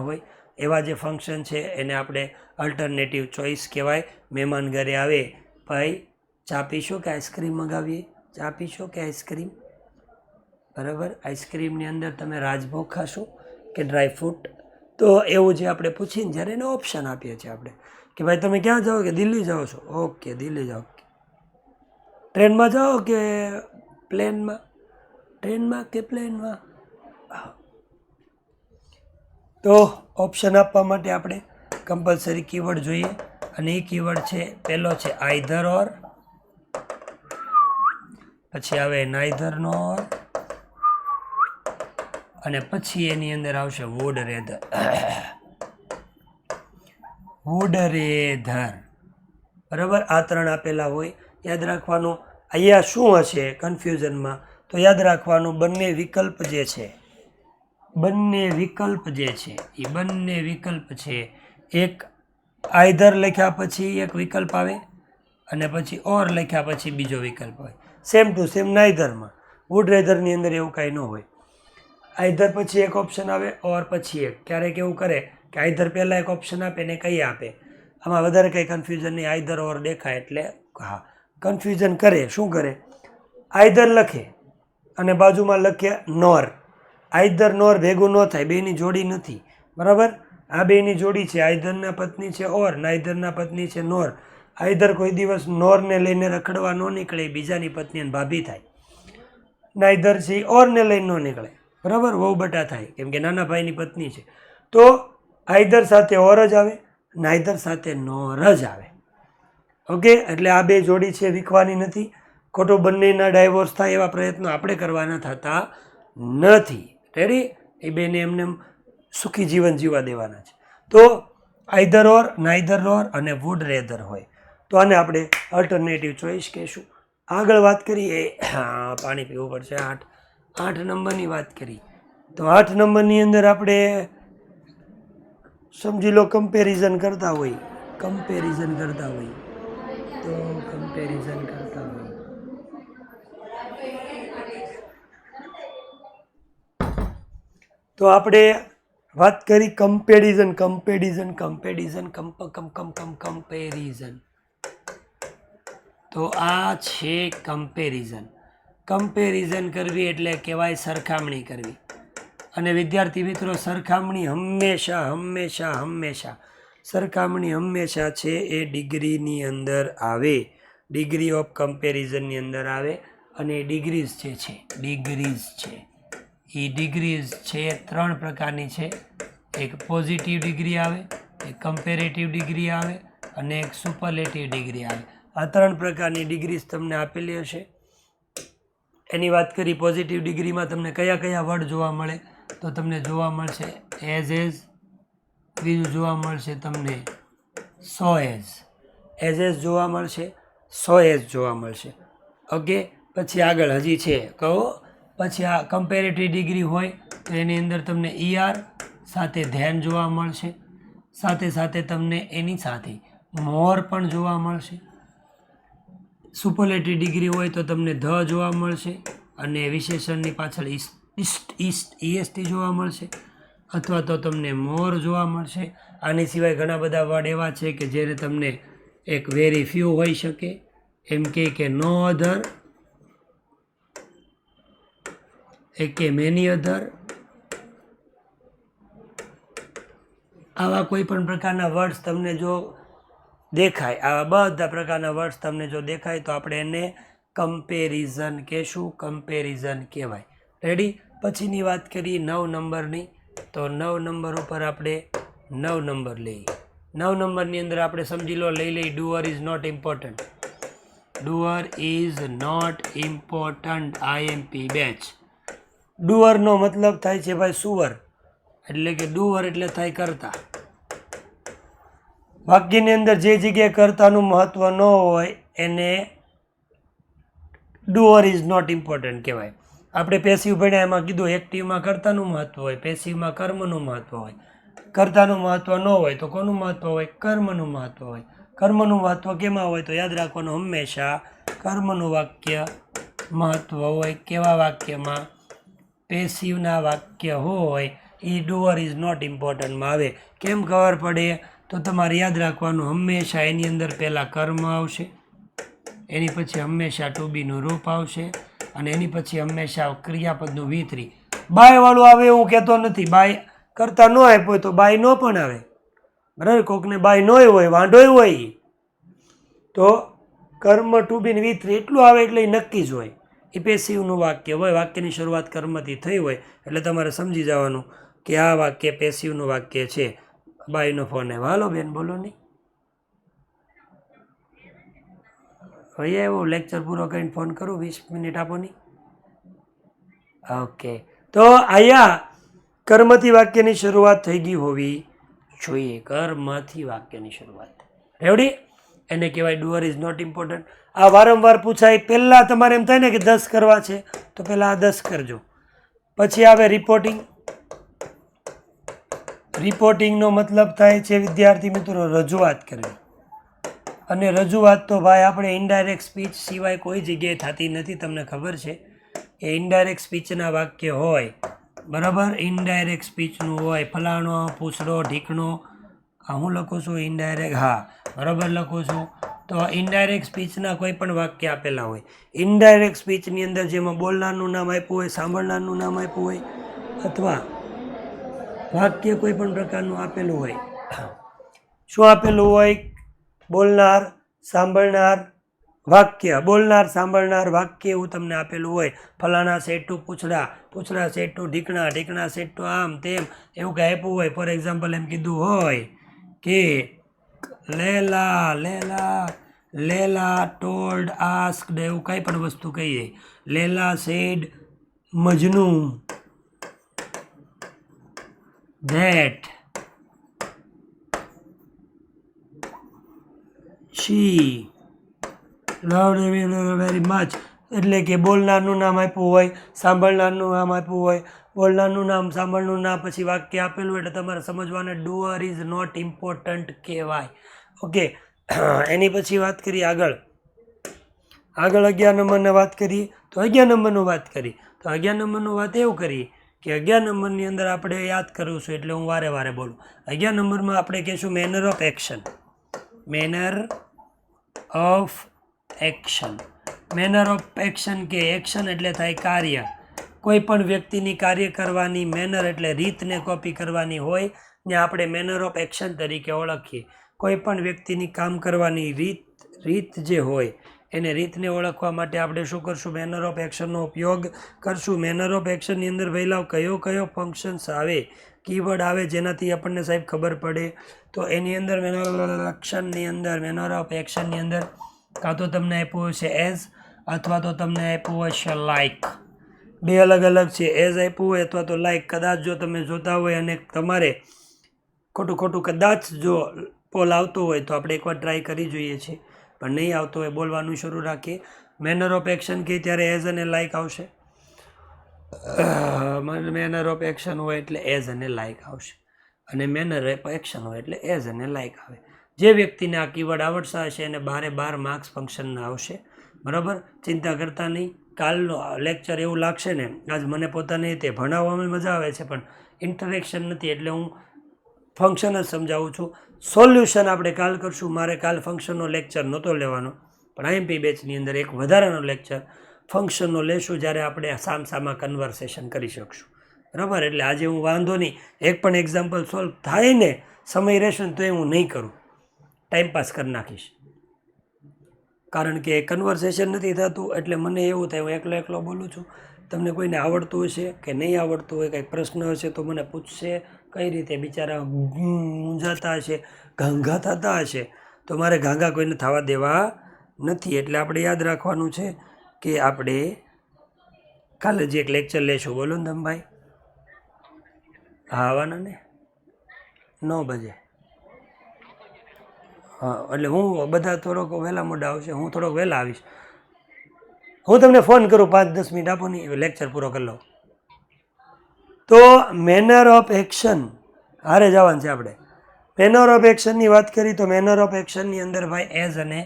હોય, એવા જે ફંક્શન છે એને આપણે અલ્ટરનેટિવ ચોઇસ કહેવાય. મહેમાન ઘરે આવે, ભાઈ ચા પીશો કે આઈસ્ક્રીમ મગાવીએ? ચા પીશો કે આઈસ્ક્રીમ? બરાબર. આઈસ્ક્રીમની અંદર તમે રાજભોગ ખાશો કે ડ્રાયફ્રૂટ? તો એવું જે આપણે પૂછીને જ્યારે એને ઓપ્શન આપીએ છીએ આપણે કે ભાઈ તમે ક્યાં જાઓ? કે દિલ્હી જાઓ છો? ઓકે, દિલ્હી જાઓ. ટ્રેનમાં જાઓ કે પ્લેનમાં? ટ્રેનમાં કે પ્લેનમાં? તો ઓપ્શન આપવા માટે આપણે કમ્પલસરી કીવર્ડ જોઈએ, અને એ કીવર્ડ છે, પહેલો છે આઈધર ઓર, પછી આવે નાઈધર નોર, અને પછી એની અંદર આવશે વુડ રેધર. બરાબર. આ 3 આપેલા હોય. યાદ રાખવાનું અહીંયા શું હશે કન્ફ્યુઝનમાં? તો યાદ રાખવાનું બંને વિકલ્પ જે છે એ બંને વિકલ્પ છે, એક આઈધર લખ્યા પછી એક વિકલ્પ આવે, અને પછી ઓર લખ્યા પછી બીજો વિકલ્પ આવે. સેમ ટુ સેમ નાઈધરમાં. વુડ રેધરની અંદર એવું કાંઈ ન હોય. આઈધર પછી એક ઓપ્શન આવે, ઓર પછી એક. ક્યારેક એવું કરે કે આઈધર પહેલાં એક ઓપ્શન આપે ને કંઈ આપે. આમાં વધારે કંઈ કન્ફ્યુઝન નહીં. આઈધર ઓર દેખાય એટલે હા કન્ફ્યુઝન કરે. શું કરે? આઈધર લખે અને બાજુમાં લખે નોર. આઈધર નોર ભેગું ન થાય, બેની જોડી નથી. બરાબર. આ બેની જોડી છે. આઈધરના પત્ની છે ઓર, નાઈધરના પત્ની છે નોર. આઈધર કોઈ દિવસ નોરને લઈને રખડવા ન નીકળે, બીજાની પત્ની અને ભાભી થાય. નાઈધર છે ઓરને લઈને ન નીકળે. બરાબર. વહુ બટા થાય, કેમ કે નાના ભાઈની પત્ની છે. તો આઈધર સાથે ઓર જ આવે, નાઈધર સાથે નોર જ આવે. ઓકે. એટલે આ બે જોડી છે, વીખવાની નથી. ખોટો બંનેના ડાયવોર્સ થાય એવા પ્રયત્નો આપણે કરવાના થતા નથી. રેડી? એ બેને એમને સુખી જીવન જીવવા દેવાના છે. તો આઈધર ઓર, નાઈધર ઓર અને વુડ રેધર હોય તો આને આપણે અલ્ટરનેટિવ ચોઇસ કહીશું. આગળ વાત કરીએ, પાણી પીવું પડશે. 8 નંબરની વાત કરી તો 8 નંબરની અંદર આપણે સમજી લો કમ્પેરિઝન કરતા હોય તો આપણે વાત કરી કમ્પેરિઝન. તો આ છે કમ્પેરિઝન કરવી એટલે કહેવાય સરખામણી કરવી. અને વિદ્યાર્થી મિત્રો, સરખામણી હંમેશા સરખામણી હંમેશા છે એ ડિગ્રીની અંદર આવે, ડિગ્રી ઓફ કમ્પેરિઝનની અંદર આવે. અને ડિગ્રીઝ છે એ ડિગ્રીઝ છે 3 પ્રકારની છે. એક પોઝિટિવ ડિગ્રી આવે, એક કમ્પેરેટિવ ડિગ્રી આવે, અને એક સુપરલેટિવ ડિગ્રી આવે. આ 3 પ્રકારની ડિગ્રીઝ તમને આપેલી હશે. એની વાત કરી. પોઝિટિવ ડિગ્રીમાં તમને કયા કયા વર્ડ જોવા મળે? તો તમને જોવા મળશે એઝ, બીજું જોવા મળશે તમને સો એઝ જોવા મળશે, સો એઝ જોવા મળશે. ઓકે. પછી આગળ હજી છે કહો. પછી આ કમ્પેરેટિવ ડિગ્રી હોય તો એની અંદર તમને ER સાથે ધ્યાન જોવા મળશે, સાથે તમને એની સાથે મોર પણ જોવા મળશે. સુપરલેટિવ ડિગ્રી હોય તો તમને ધ જોવા મળશે, અને વિશેષણની પાછળ EST જોવા મળશે, અથવા તો તમને મોર જોવા મળશે. આની સિવાય ઘણા બધા વર્ડ એવા છે કે જેને તમને એક વેરી ફ્યુ હોઈ શકે, એમ કે નો અધર, કે મેની અધર. આવા કોઈ પણ પ્રકારના વર્ડ્સ તમને જો દેખાય, આવા બધા પ્રકારના વર્ડ્સ તમને જો દેખાય તો આપણે એને કમ્પેરિઝન કહેશું, કમ્પેરિઝન કહેવાય. રેડી? પછીની વાત કરીએ 9 નંબરની. તો 9 નંબર ઉપર આપણે 9 નંબર લઈએ. 9 નંબરની અંદર આપણે સમજી લો લઈ doer is not important. Doer is not important IMP બેચ. ડુઅરનો મતલબ થાય છે ભાઈ સુવર, એટલે કે ડુઅર એટલે થાય કરતા. વાક્યની અંદર જે જગ્યાએ કર્તાનું મહત્વ ન હોય એને ડુઅર ઇઝ નોટ ઇમ્પોર્ટન્ટ કહેવાય. આપણે પેસિવ ભણ્યા એમાં કીધું એક્ટિવમાં કર્તાનું મહત્વ હોય, પેસિવમાં કર્મનું મહત્વ હોય. કર્તાનું મહત્વ ન હોય તો કોનું મહત્વ હોય? કર્મનું મહત્વ હોય. કર્મનું મહત્વ કેમાં હોય? તો યાદ રાખવાનું હંમેશા કર્મનું વાક્ય મહત્વ હોય. કેવા વાક્યમાં? પેસિવના વાક્ય હોય એ ડુઅર ઇઝ નોટ ઇમ્પોર્ટન્ટમાં આવે. કેમ ખબર પડે? તો તમારે યાદ રાખવાનું હંમેશા એની અંદર પહેલાં કર્મ આવશે, એની પછી હંમેશા ટુ બીનું રૂપ આવશે, અને એની પછી હંમેશા ક્રિયાપદનું V3. બાયવાળું આવે એવું કહેતો નથી. બાય કરતા ન આપ્યો હોય તો બાય નો પણ આવે, બરાબર. કોકને બાય નોય હોય, વાંઢોય હોય, તો કર્મ ટુ બીન V3 એટલું આવે એટલે એ નક્કી જ હોય. એ પેસિવનું વાક્ય હોય. વાક્યની શરૂઆત કર્મથી થઈ હોય એટલે તમારે સમજી જવાનું કે આ વાક્ય પેસિવનું વાક્ય છે. બાયનો ફોન આવ્યો. હાલો બેન, બોલો નહીં. હવે એવું લેક્ચર પૂરો કરીને ફોન કરું, 20 મિનિટ આપો નહીં. ઓકે, તો અહીંયા કર્મથી વાક્યની શરૂઆત થઈ ગઈ હોવી જોઈએ. કર્મથી વાક્યની શરૂઆત. રેવડી? એને કહેવાય ડુઅર ઇઝ નોટ ઇમ્પોર્ટન્ટ. આ વારંવાર પૂછાય. પહેલાં તમારે એમ થાય ને કે 10 કરવા છે તો પહેલાં આ 10 કરજો. પછી આવે રિપોર્ટિંગ. રિપોર્ટિંગનો મતલબ થાય છે વિદ્યાર્થી મિત્રો રજૂઆત કરવી. અને રજૂઆત તો ભાઈ આપણે ઇનડાયરેક્ટ સ્પીચ સિવાય કોઈ જગ્યાએ થતી નથી. તમને ખબર છે એ ઇનડાયરેક્ટ સ્પીચના વાક્ય હોય, બરાબર. ઇનડાયરેક્ટ સ્પીચનું હોય. ફલાણો, પૂછડો, ઢીકણો. હું લખું છું ઇનડાયરેક્ટ, હા બરાબર લખું છું. તો ઇનડાયરેક્ટ સ્પીચના કોઈ પણ વાક્ય આપેલા હોય. ઇનડાયરેક્ટ સ્પીચની અંદર જેમાં બોલનારનું નામ આપ્યું હોય, સાંભળનારનું નામ આપ્યું હોય, અથવા વાક્ય કોઈ પણ પ્રકારનું આપેલું હોય. શું આપેલું હોય? બોલનાર, સાંભળનાર, વાક્ય. બોલનાર, સાંભળનાર, વાક્ય એવું તમને આપેલું હોય. ફલાણા સેટ ટુ પૂછડા, પૂછડા સેટ ટુ ઢીકણા, ઢીકણા સેટ ટુ આમ તેમ એવું કંઈ આપ્યું હોય. ફોર એક્ઝામ્પલ એમ કીધું હોય કે લેલા ટોલ્ડ આસ્કડ, એવું કંઈ પણ વસ્તુ કહીએ. Laila said Majnu that she loved him very much. એટલે કે બોલનારનું નામ આપ્યું હોય, સાંભળનારનું નામ આપ્યું હોય. બોલનારનું નામ, સાંભળનું નામ, પછી વાક્ય આપેલું હોય એટલે તમારે સમજવાને ડુઅર ઇઝ નોટ ઇમ્પોર્ટન્ટ કહેવાય. ઓકે, એની પછી વાત કરીએ આગળ 11 નંબરની વાત કરીએ. તો 11 નંબરનું વાત કરી તો 11 નંબરનું વાત એવું કરીએ કે 11 નંબરની અંદર આપણે યાદ કરવું છું એટલે હું વારે વારે બોલું. 11 નંબરમાં આપણે કહીશું manner of action. Manner of action. Manner of action કે એક્શન એટલે થાય કાર્ય. કોઈ પણ વ્યક્તિની કાર્ય કરવાની મેનર એટલે રીતને કોપી કરવાની હોય ને આપણે મેનર ઓફ એક્શન તરીકે ઓળખીએ. કોઈ પણ વ્યક્તિની કામ કરવાની રીત જે હોય એને રીતને ઓળખવા માટે આપણે શું કરશું? મેનર ઓફ એક્શનનો ઉપયોગ કરશું. મેનર ઓફ એક્શનની અંદર વહેલા કયો ફંક્શન્સ આવે, કીવર્ડ આવે જેનાથી આપણને સાહેબ ખબર પડે? તો એની અંદર મેનર ઓફ એક્શનની અંદર કાં તો તમને આપ્યું હશે એઝ અથવા તો તમને આપ્યું હશે લાઇક. બે અલગ અલગ છે. એઝ આપ્યું હોય અથવા તો લાઇક. કદાચ જો તમે જોતા હોય અને તમારે ખોટું કદાચ જો પોલ આવતો હોય તો આપણે એકવાર ટ્રાય કરી જોઈએ છીએ, પણ નહીં આવતો હોય બોલવાનું શરૂ રાખીએ. મેનર ઓફ એક્શન કહે ત્યારે એઝ અને લાઇક આવશે. મેનર ઓફ એક્શન હોય એટલે એઝ અને લાઇક આવશે, અને મેનર ઓફ એક્શન હોય એટલે એઝ અને લાઇક આવે. જે વ્યક્તિને આ કીવર્ડ આવડતા હશે એને 12 માર્ક્સ ફંક્શનના આવશે. બરાબર, ચિંતા કરતા નહીં. કાલનો લેક્ચર એવું લાગશે ને આજ મને પોતાને તે ભણાવવામાં મજા આવે છે પણ ઇન્ટરેક્શન નથી એટલે હું ફંક્શન જ સમજાવું છું. સોલ્યુશન આપણે કાલ કરશું. મારે કાલ ફંક્શનનો લેક્ચર નહોતો લેવાનો, પણ આઈએમપી બેચની અંદર એક વધારાનો લેક્ચર ફંક્શનનો લેશું જ્યારે આપણે સામસામા કન્વર્સેશન કરી શકશું. બરાબર, એટલે આજે હું વાંધો નહીં, એક પણ એક્ઝામ્પલ સોલ્વ થાય ને સમય રહેશે ને તો એ હું નહીં કરું, ટાઈમપાસ કરી નાખીશ. કારણ કે કન્વર્સેશન નથી થતું એટલે મને એવું થાય હું એકલો બોલું છું. તમને કોઈને આવડતું હશે કે નહીં આવડતું હોય, કંઈ પ્રશ્ન હશે તો મને પૂછશે. કઈ રીતે બિચારા મૂંઝાતા હશે, ઘાંઘા થતા હશે, તો મારે ઘાંઘા કોઈને થવા દેવા નથી. એટલે આપણે યાદ રાખવાનું છે કે આપણે કાલે જે એક લેક્ચર લેશું. બોલો ને ધમભાઈ? હા, આવવાના ને 9 બજે. હા, એટલે હું બધા થોડોક વહેલા મોડા આવશે, હું થોડોક વહેલા આવીશ. હું તમને ફોન કરું 5-10 મિનિટ આપો ને, લેક્ચર પૂરો કરી લો. તો મેનર ઓફ એક્શન હારે જવાનું છે આપણે. મેનર ઓફ એક્શનની વાત કરી તો મેનર ઓફ એક્શનની અંદર ભાઈ એઝ અને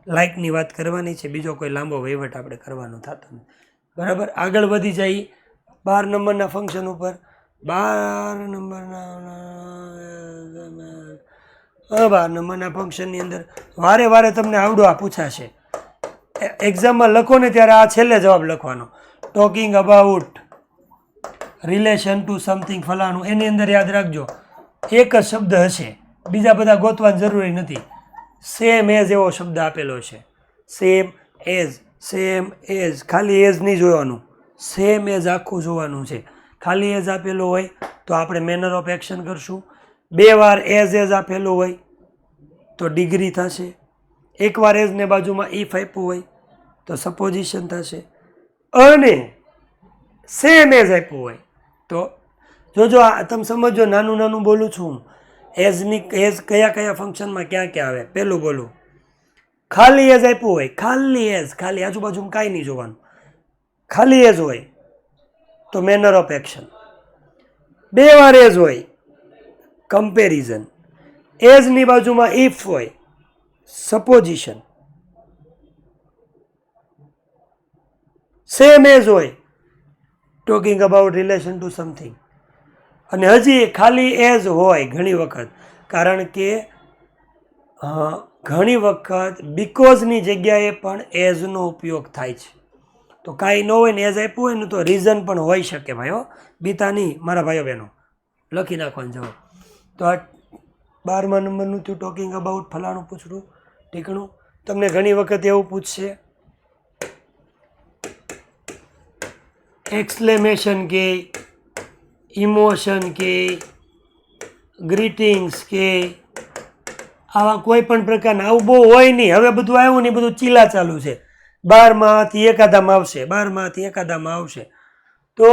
લાઇકની વાત કરવાની છે. બીજો કોઈ લાંબો વહીવટ આપણે કરવાનો થતો નથી. બરાબર, આગળ વધી જાય 12 નંબરના ફંક્શન ઉપર. 12 નંબરના ફંક્શનની અંદર વારે વારે તમને આવડો આ પૂછાશે. એક્ઝામમાં લખો ને ત્યારે આ છેલ્લે જવાબ લખવાનો. Talking about relation to something ફલાણું, એની અંદર યાદ રાખજો એક જ શબ્દ હશે, બીજા બધા ગોતવાની જરૂરી નથી. સેમ એઝ એવો શબ્દ આપેલો છે. સેમ એઝ, સેમ એઝ, ખાલી એઝ નહીં જોવાનું, સેમ એઝ આખું જોવાનું છે. ખાલી એઝ આપેલો હોય તો આપણે મેનર ઓફ એક્શન કરશું. 2 વાર એઝ આપેલું હોય તો ડિગ્રી થશે. 1 વાર એઝને બાજુમાં ઇફ આપ્યું હોય તો સપોઝિશન થશે. અને સેમ એઝ આપ્યું હોય તો જોજો, આ તમે સમજો, નાનું નાનું બોલું છું. એઝની એઝ કયા કયા ફંક્શનમાં ક્યાં ક્યાં આવે. પહેલું બોલું, ખાલી એઝ આપ્યું હોય, ખાલી એઝ, ખાલી આજુબાજુમાં કાંઈ નહીં જોવાનું, ખાલી એઝ હોય તો મેનર ઓફ એક્શન. 2 વાર એઝ હોય કમ્પેરિઝન. એઝની બાજુમાં ઇફ હોય સપોઝિશન. સેમ એઝ હોય talking about relation to something. અને હજી ખાલી એઝ હોય ઘણી વખત, કારણ કે ઘણી વખત બીકોઝની જગ્યાએ પણ એઝનો ઉપયોગ થાય છે. તો કાંઈ ન હોય ને એઝ આપ્યું હોય ને તો રીઝન પણ હોઈ શકે ભાઈ. હો, બીતા નહીં મારા ભાઈઓ બહેનો, લખી નાખવાનો જવાબ. તો આ 12મા નંબરનું થયું ટોકિંગ અબાઉટ ફલાણું પૂછડું ઠીકણું. તમને ઘણી વખત એવું પૂછશે એક્સક્લેમેશન કે, ઇમોશન કે, ગ્રીટિંગ્સ કે, આવા કોઈ પણ પ્રકારના. આવું બહુ હોય નહીં. હવે બધું આવ્યું નહીં, બધું ચીલા ચાલુ છે. 12માંથી એકાદામાં આવશે, 12માંથી એકાદામાં આવશે. તો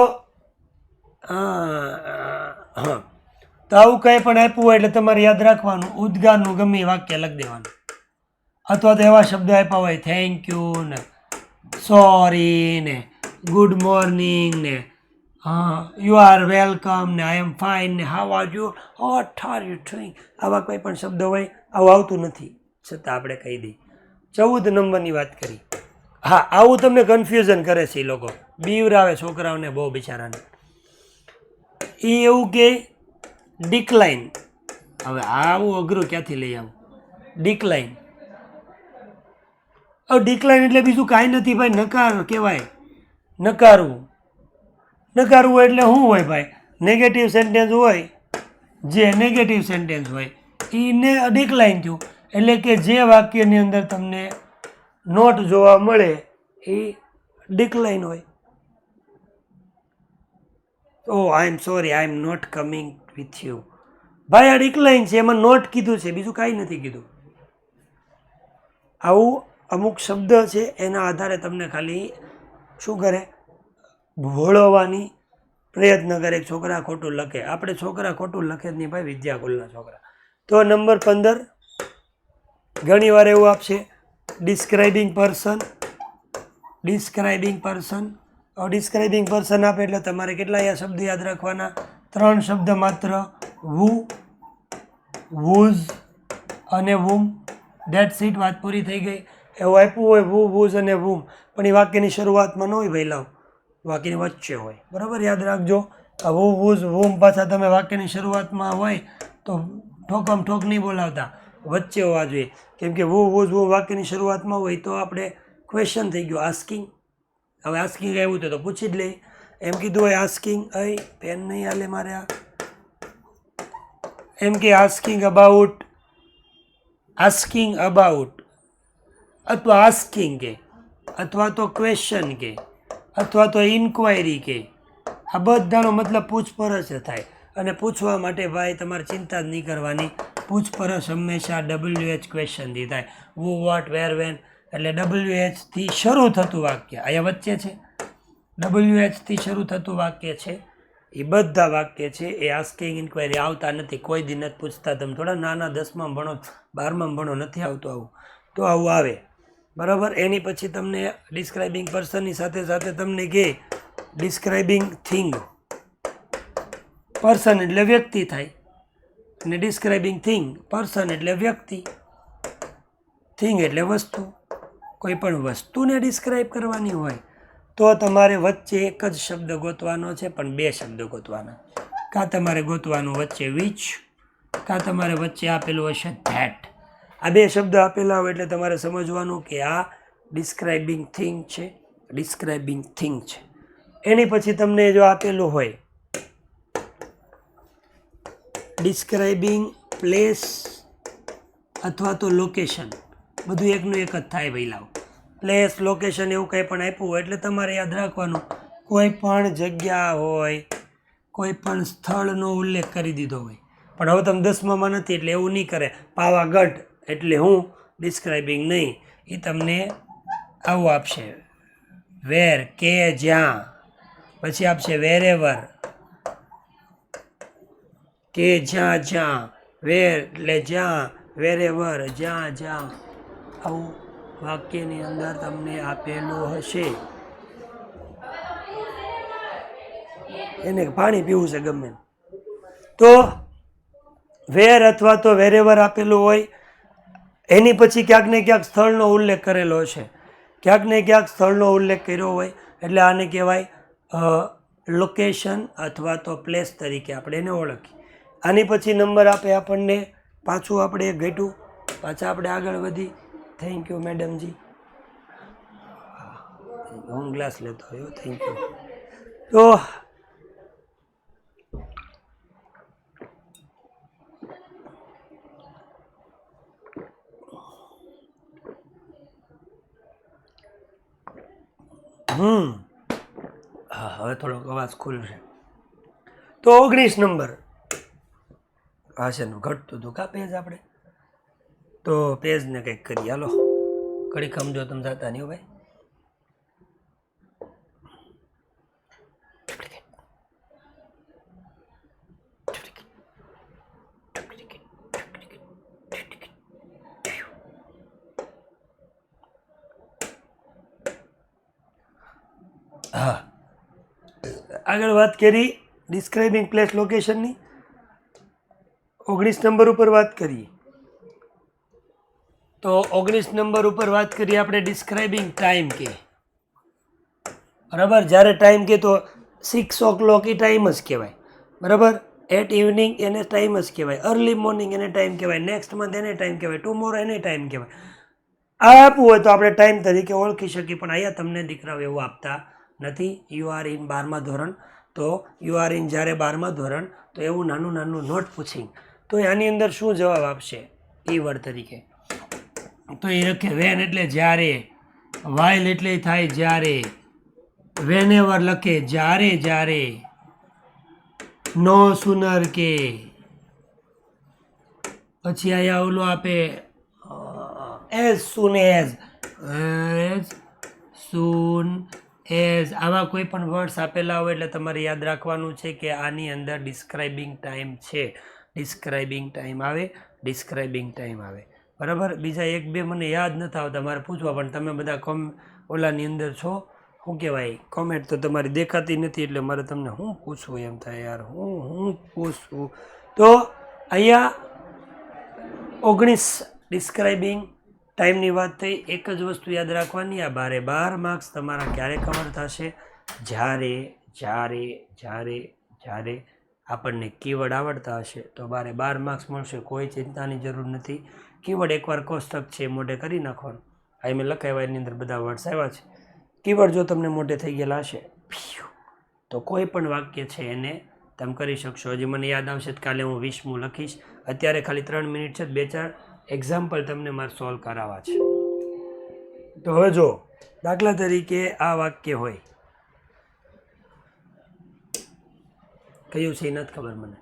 હા, તો આવું કંઈ પણ આપ્યું હોય એટલે તમારે યાદ રાખવાનું, ઉદ્ગારનું ગમે વાક્ય લખી દેવાનું. અથવા તો એવા શબ્દો આપ્યા હોય થેન્ક યુ ને, સોરી ને, ગુડ મોર્નિંગ ને, યુ આર વેલકમ ને, આઈ એમ ફાઇન ને, how are you, what are you doing, આવા કોઈ પણ શબ્દો હોય. આવું આવતું નથી છતાં આપણે કહી દઈએ. 14 નંબરની વાત કરી. હા, આવું તમને કન્ફ્યુઝન કરે છે એ લોકો, બીવરાવે છોકરાઓને બહુ બિચારાને. એ એવું કે ડિક્લાઇન. હવે આવું અઘરું ક્યાંથી લઈ આવું? ડિક્લાઇન. હવે ડિક્લાઇન એટલે બીજું કાંઈ નથી ભાઈ, નકાર કહેવાય. નકારવું. નકારવું એટલે શું હોય ભાઈ? નેગેટિવ સેન્ટેન્સ હોય, જે નેગેટિવ સેન્ટેન્સ હોય એને ડિક્લાઇન થયું. એટલે કે જે વાક્યની અંદર તમને નોટ જોવા મળે એ ડિક્લાઇન હોય. Oh I am sorry, I am not coming with you. ભાઈ આ ડિક્લાઇન છે, એમાં નોટ કીધું છે, બીજું કાંઈ નથી કીધું. આવું અમુક શબ્દ છે, એના આધારે તમને ખાલી શું કરે, ભોળવવાની પ્રયત્ન કરે. છોકરા ખોટું લખે. આપણે છોકરા ખોટું લખે જ નહીં ભાઈ, વિદ્યાકુલના છોકરા. તો નંબર 15 ઘણી વાર એવું આપશે describing person. Describing person. Describing person આપે એટલે તમારે કેટલા શબ્દ યાદ રાખવાના? 3 શબ્દ માત્ર, વુ, વુઝ અને વુમ. ધેટ્સ ઇટ, વાત પૂરી થઈ ગઈ. એવું આપ્યું હોય વુ, વુઝ અને વુમ, પણ એ વાક્યની શરૂઆતમાં ન હોય ભાઈ, લાવ, વાક્યની વચ્ચે હોય. બરાબર, યાદ રાખજો. આ વુ, વુઝ, વુમ પાછા તમે વાક્યની શરૂઆતમાં હોય તો ઠોકમ ઠોક નહીં બોલાવતા, વચ્ચે હોવા જોઈએ. કેમ કે વુ, વુઝ, વુમ વાક્યની શરૂઆતમાં હોય તો આપણે ક્વેશ્ચન થઈ ગયો, આસ્કિંગ. હવે આસ્કિંગ આવ્યું તો પૂછી જ લે. એમ કીધું હોય આસ્કિંગ, અય પેન નહીં હાલે મારે. આ એમ કે આસ્કિંગ અબાઉટ, આસ્કિંગ અબાઉટ, અથવા આસ્કિંગ કે, અથવા તો ક્વેશ્ચન કે, અથવા તો ઇન્ક્વાયરી કે, આ બધાનો મતલબ પૂછપરછ થાય. અને પૂછવા માટે ભાઈ તમારે ચિંતા જ નહીં કરવાની. પૂછપરછ હંમેશા WH ક્વેશ્ચનથી થાય. વુ, વોટ, વેર, વેન, એટલે WH થી શરૂ થતું વાક્ય અહીંયા વચ્ચે છે, WH થી શરૂ થતું વાક્ય છે, એ બધા વાક્ય છે એ આસ્કિંગ ઇન્ક્વાયરી આવતા નથી. કોઈ દી નથી પૂછતા. તમે થોડા નાના 10માં ભણો 12માં ભણો નથી આવતું આવું, તો આવું આવે બરાબર. એની પછી તમને ડિસ્ક્રાઇબિંગ પર્સનની સાથે સાથે તમને કહે ડિસ્ક્રાઇબિંગ થિંગ. પર્સન એટલે વ્યક્તિ થાય અને ડિસ્ક્રાઇબિંગ થિંગ, પર્સન એટલે વ્યક્તિ, થિંગ એટલે વસ્તુ. કોઈ પણ વસ્તુને ડિસ્ક્રાઇબ કરવાની હોય તો તમારે વચ્ચે એક જ શબ્દ ગોતવાનો છે, પણ બે શબ્દ ગોતવાના. કાં તમારે ગોતવાનું વચ્ચે વિચ, કાં તમારે વચ્ચે આપેલું હશે ધેટ. આ બે શબ્દ આપેલા હોય એટલે તમારે સમજવાનું કે આ ડિસ્ક્રાઇબિંગ થિંગ છે, ડિસ્ક્રાઇબિંગ થિંગ છે. એની પછી તમને જો આપેલું હોય ડિસ્ક્રાઇબિંગ પ્લેસ અથવા તો લોકેશન, બધું એકનું એક જ થાય ભાઈ. લાવ પ્લેસ, લોકેશન એવું કંઈ પણ આપ્યું હોય એટલે તમારે યાદ રાખવાનું કોઈ પણ જગ્યા હોય, કોઈ પણ સ્થળનો ઉલ્લેખ કરી દીધો હોય. પણ હવે તમે 10માં નથી એટલે એવું નહીં કરે. પાવાગઢ એટલે હું ડિસ્ક્રાઇબિંગ નહીં, એ તમને આવું આપશે વેર, કે જ્યાં, પછી આપશે વેરેવર, કે જ્યાં જ્યાં, વેર એટલે જ્યાં, વેરેવર જ્યાં જ્યાં. આવું વાક્યની અંદર તમને આપેલું હશે. એને પાણી પીવું છે ગમે તો વેર અથવા તો વેરેવર આપેલું હોય, એની પછી ક્યાંક ને ક્યાંક સ્થળનો ઉલ્લેખ કરેલો હશે, ક્યાંક ને ક્યાંક સ્થળનો ઉલ્લેખ કર્યો હોય એટલે આને કહેવાય લોકેશન અથવા તો પ્લેસ તરીકે આપણે એને ઓળખીએ. આની પછી નંબર આપે આપણને, પાછું આપણે એક ઘટ્યું, પાછા આપણે આગળ વધી. થેન્ક યુ મેડમજી, હું ગ્લાસ લેતો આવ્યો, થેન્ક યુ. તો હા, હવે થોડોક અવાજ ખુલશે. તો 19 નંબર ભાષાનું ઘટતું હતું કા પેજ આપણે, તો પેજને કંઈક કરીએ. હાલો ઘડી સમજો તમે જતા નહીં ભાઈ. હા, આગળ વાત કરી ડિસ્ક્રાઇબિંગ પ્લેસ લોકેશનની. 19 નંબર ઉપર વાત કરીએ. તો 19 નંબર ઉપર વાત કરીએ આપણે ડિસ્ક્રાઇબિંગ ટાઈમ કે. બરાબર, જ્યારે ટાઈમ કે તો 6 o'clock એ ટાઈમ જ કહેવાય. બરાબર, એટ ઇવનિંગ એને ટાઈમ જ કહેવાય, અર્લી મોર્નિંગ એને ટાઈમ કહેવાય, નેક્સ્ટ મંથ એને ટાઈમ કહેવાય, ટુમોરો એને ટાઈમ કહેવાય. આ આપવું હોય તો આપણે ટાઈમ તરીકે ઓળખી શકીએ, પણ અહીંયા તમને દીકરાઓ એવું આપતા નથી. યુ આર ઇન 12મા ધોરણ, તો યુ આર ઇન જ્યારે 12મા ધોરણ તો એવું નાનું નાનું નોટ પૂછી તો આની અંદર શું જવાબ આપશે એ વર્ડ તરીકે. તો એ લખે વેન એટલે જ્યારે, વાઇલ એટલે થાય જ્યારે, વેનેવર લખે જ્યારે જ્યારે, નો સુનર કે, પછી અહીંયા ઓલું આપે એઝ સૂન એઝ. આવા કોઈ પણ વર્ડ્સ આપેલા હોય એટલે તમારે યાદ રાખવાનું છે કે આની અંદર ડિસ્ક્રાઇબિંગ ટાઈમ છે. ડિસ્ક્રાઇબિંગ ટાઈમ આવે, ડિસ્ક્રાઇબિંગ ટાઈમ આવે. બરાબર, બીજા એક બે મને યાદ નથી આવતા, મારે પૂછવા, પણ તમે બધા ઓલાની અંદર છો, શું કહેવાય, કોમેન્ટ તો તમારી દેખાતી નથી એટલે મારે તમને શું પૂછવું એમ થાય યાર, હું પૂછવું. તો અહીંયા 19 ડિસ્ક્રાઇબિંગ ટાઈમની વાત થઈ. એક જ વસ્તુ યાદ રાખવાની, આ 12 માર્ક્સ તમારા ક્યારે કવર થશે? જ્યારે જ્યારે જ્યારે જ્યારે આપણને કીવર્ડ આવડતા હશે તો 12 માર્ક્સ મળશે. કોઈ ચિંતાની જરૂર નથી. કીવર્ડ એકવાર કોષ્ટક છે મોઢે કરી નાખવાનું. અહીં મેં લખાવ્યા એની અંદર બધા વર્ડ્સ આવ્યા છે. કીવર્ડ જો તમને મોઢે થઈ ગયેલા હશે તો કોઈ પણ વાક્ય છે એને તમે કરી શકશો. હજી મને યાદ આવશે કાલે હું 20મું લખીશ. અત્યારે ખાલી 3 મિનિટ છે, 2-4 એક્ઝામ્પલ તમને મારે સોલ્વ કરાવવા છે. તો હવે જો દાખલા તરીકે આ વાક્ય હોય, કયું છે એ નથી ખબર મને.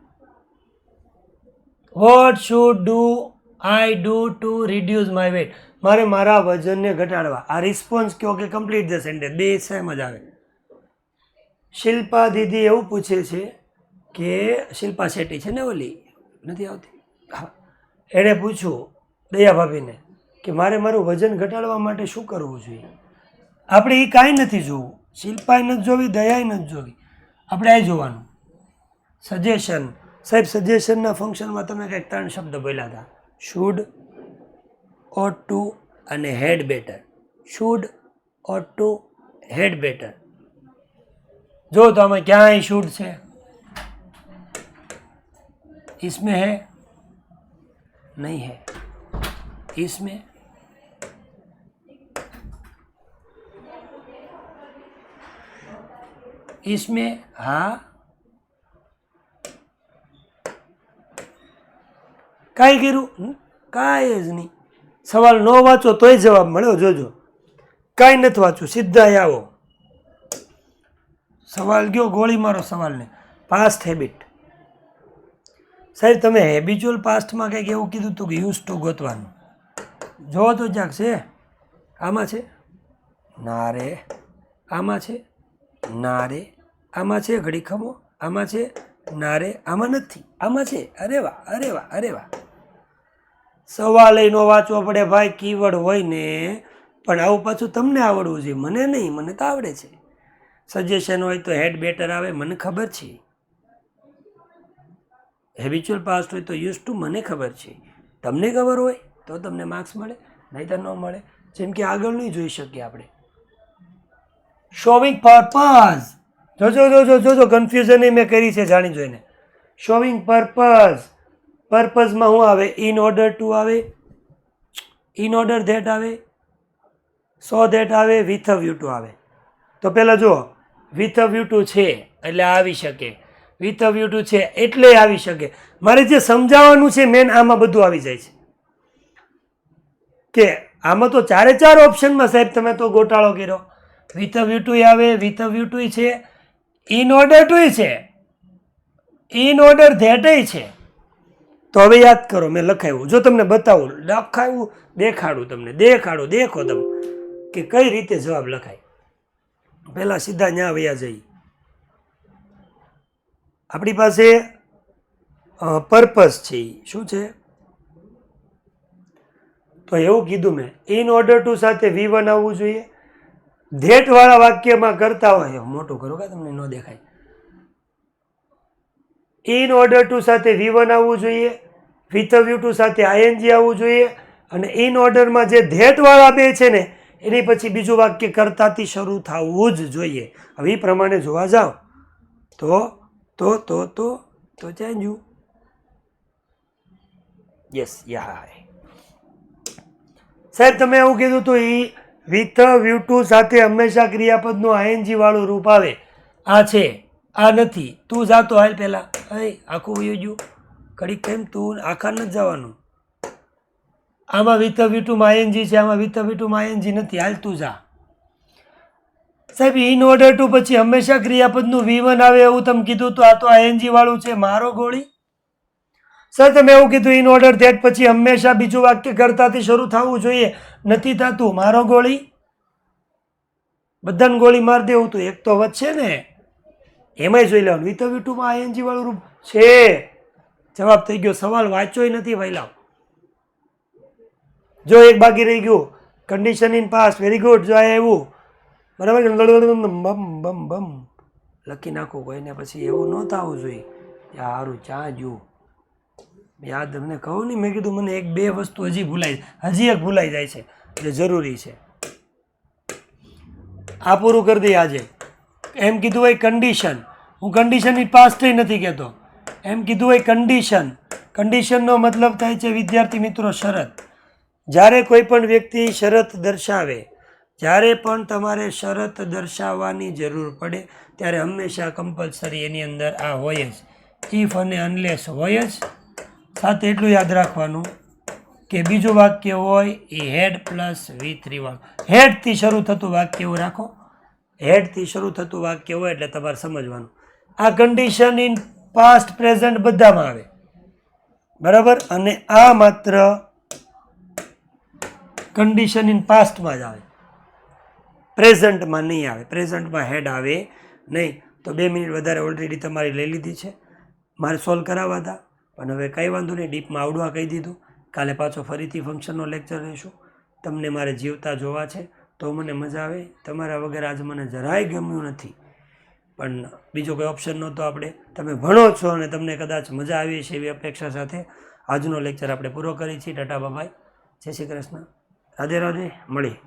What should do I do to reduce my weight. મારે મારા વજનને ઘટાડવા. આ રિસ્પોન્સ કયો કે કમ્પ્લીટ ધ સેન્ટેન્સ, બે સેમ જ આવે. શિલ્પા દીદી એવું પૂછે છે કે શિલ્પા શેટ્ટી છે ને ઓલી, નથી આવતી, હા, એણે પૂછ્યું દયા ભાભીને કે મારે મારું વજન ઘટાડવા માટે શું કરવું જોઈએ. આપણે એ કાંઈ નથી જોવું, શિલ્પાએ નથી જોવી, દયાએ નથી જોવી, આપણે આ જોવાનું સજેશન. સાહેબ સજેશનના ફંક્શનમાં તમે કંઈક 3 શબ્દ બોલ્યા હતા, શુડ, ઓટ ટુ અને had better. Should, ought to, had better. જો તો આમાં ક્યાંય શુડ છે? इसमें है नहीं है, इसमें इसमें हाँ, કાંઈ કર્યું? કાંઈ જ નહીં. સવાલ ન વાંચો તોય જવાબ મળ્યો. જોજો, કાંઈ નથી વાંચવું, સીધા આવો. સવાલ ગયો, ગોળી મારો સવાલને. Past habit. સાહેબ તમે હેબિચ્યુઅલ પાસ્ટમાં કંઈક એવું કીધું હતું કે યુઝ ટુ ગોતવાનું. જો તો ક્યાંક છે? આમાં છે? ના રે. આમાં છે? ના રે. આમાં છે? ઘડી ખમો. આમાં છે? ના રે. આમાં નથી, આમાં છે. અરે વાહ, અરે વાહ, અરે વાહ. સવાલ નો વાંચવો પડે ભાઈ, કીવર્ડ હોય ને. પણ આવું પાછું તમને આવડવું જોઈએ, મને નહીં, મને તો આવડે છે. સજેશન હોય તો હેડ બેટર આવે, મને ખબર છે. હેબિચ્યુઅલ પાસ્ટ હોય તો યુઝ ટુ, મને ખબર છે. તમને ખબર હોય તો તમને માર્ક્સ મળે, નહીંતર ન મળે. જેમ કે આગળ નહીં જોઈ શકીએ આપણે. Showing purpose. જોજો જોજો જોજો, કન્ફ્યુઝન મેં કરી છે જાણી જોઈને. Showing purpose. પર્પઝમાં શું આવે? ઇન ઓર્ડર ટુ આવે, ઇન ઓર્ડર ધેટ આવે, સો ધેટ આવે, વિથ અ વ્યૂ ટુ આવે. તો પહેલાં જુઓ, વિથ અ વ્યૂ ટુ છે એટલે આવી શકે, વિથ અ વ્યૂ ટુ છે એટલે આવી શકે. મારે જે સમજાવવાનું છે મેન આમાં બધું આવી જાય છે કે આમાં તો 4 ઓપ્શનમાં સાહેબ તમે તો ગોટાળો કર્યો. વિથ અ વ્યૂ ટુ આવે, વિથ અ વ્યૂ ટુ છે, ઇન ઓર્ડર ટુ છે, ઇન ઓર્ડર ધેટ છે. તો હવે યાદ કરો, મેં લખાયું, જો તમને બતાવું, લખાયું, દેખાડું તમને, દેખાડું, દેખો તમે કે કઈ રીતે જવાબ લખાય. પહેલાં સીધા ન્યા વયા જઈએ. આપણી પાસે પર્પઝ છે, શું છે? તો એવું કીધું મેં, ઇન ઓર્ડર ટુ સાથે V1 આવવું જોઈએ. ધેટ વાળા વાક્યમાં કરતા હોય, મોટું કરો કે તમને ન દેખાય. ઇન ઓર્ડર ટુ સાથે V1 આવવું જોઈએ, વિથ અ વ્યૂ ટુ સાથે ING આવવું જોઈએ, અને ઇન ઓર્ડરમાં જે ધેટ વાળા બે છે ને એની પછી બીજું વાક્ય કરતાથી શરૂ થવું જ જોઈએ. હવે એ પ્રમાણે જોવા જાઓ તો ચેન્જ. યસ, યા. સાહેબ તમે એવું કીધું હતું, એ વિથ વ્યૂ ટુ સાથે હંમેશા ક્રિયાપદનું ING વાળું રૂપ આવે. આ છે, આ નથી. તું જાતો હાલ પહેલા. આખું વયું ગયું ઘડી. કેમ તું આખા નથી જવાનું? આમાં વિથ વ્યૂ ટુમાં ING છે, આમાં વિથ વ્યૂ ટુમાં ING નથી. હાલ તું જા. સાહેબ ઇન ઓર્ડર ટુ પછી હંમેશા ક્રિયાપદનું V1 આવે એવું તમે કીધું તો આ તો ING વાળું છે. મારો ગોળી. સર તમે એવું કીધું ઇન ઓર્ડર ધેટ પછી હંમેશા બીજું વાક્ય કરતાથી શરૂ થવું જોઈએ, નથી થતું. મારો ગોળી. બધાને ગોળી માર દેવું તો એક તો વધશે ને, એમાંય જોઈ લેવાનું. વિથ વ્યૂ ટુમાં ING વાળું રૂપ છે. જવાબ થઈ ગયો. સવાલ વાંચ્યોય નથી વહેલા. જો એક બાકી રહી ગયું, condition in past. Very good. જો આવ્યું બરાબર, બમ બમ બમ લખી નાખું કોઈને, પછી એવું ન થવું જોઈએ. સારું, ચા જુઓ યાદ. અમને કહું નહીં, મેં કીધું મને 1-2 વસ્તુ હજી એક ભૂલાઈ જાય છે જે જરૂરી છે. આ પૂરું કરી દઈએ આજે. એમ કીધું હોય કન્ડિશન, હું કન્ડિશનની પાસ્ટ નથી કહેતો. એમ કીધું હોય કન્ડિશન. કન્ડિશનનો મતલબ થાય છે વિદ્યાર્થી મિત્રો શરત. જ્યારે કોઈ પણ વ્યક્તિ શરત દર્શાવે, જ્યારે પણ તમારે શરત દર્શાવવાની જરૂર પડે ત્યારે હંમેશા કમ્પલસરી એની અંદર આ હોય જ. ઇફ અને અનલેસ હોય જ. સાથે એટલું યાદ રાખવાનું કે બીજું વાક્ય હોય એ હેડ પ્લસ V3 વાળું. હેડથી શરૂ થતું વાક્ય એવું રાખો. હેડથી શરૂ થતું વાક્ય હોય એટલે તમારે સમજવાનું. આ કન્ડિશન ઇન પાસ્ટ પ્રેઝન્ટ બધામાં આવે બરાબર. અને આ માત્ર કન્ડિશન ઇન પાસ્ટમાં જ આવે, પ્રેઝન્ટમાં નહીં આવે. પ્રેઝન્ટમાં હેડ આવે નહીં. તો 2 મિનિટ વધારે ઓલરેડી તમારી લઈ લીધી છે. મારે સોલ્વ કરાવવા હતા પણ હવે કંઈ વાંધો નહીં, ડીપમાં આવડવા કહી દીધું. કાલે પાછો ફરીથી ફંક્શનનો લેક્ચર લઈશું. તમને મારે જીવતા જોવા છે તો મને મજા આવે. તમારા વગર આજે મને જરાય ગમ્યું નથી, પણ બીજો કોઈ ઓપ્શન નહોતો. આપણે તમે ભણો છો અને તમને કદાચ મજા આવી છે એવી અપેક્ષા સાથે આજનો લેક્ચર આપણે પૂરો કરી છીએ. ટાટા બાય, જય શ્રી કૃષ્ણ, રાધે રાધે, મળીએ.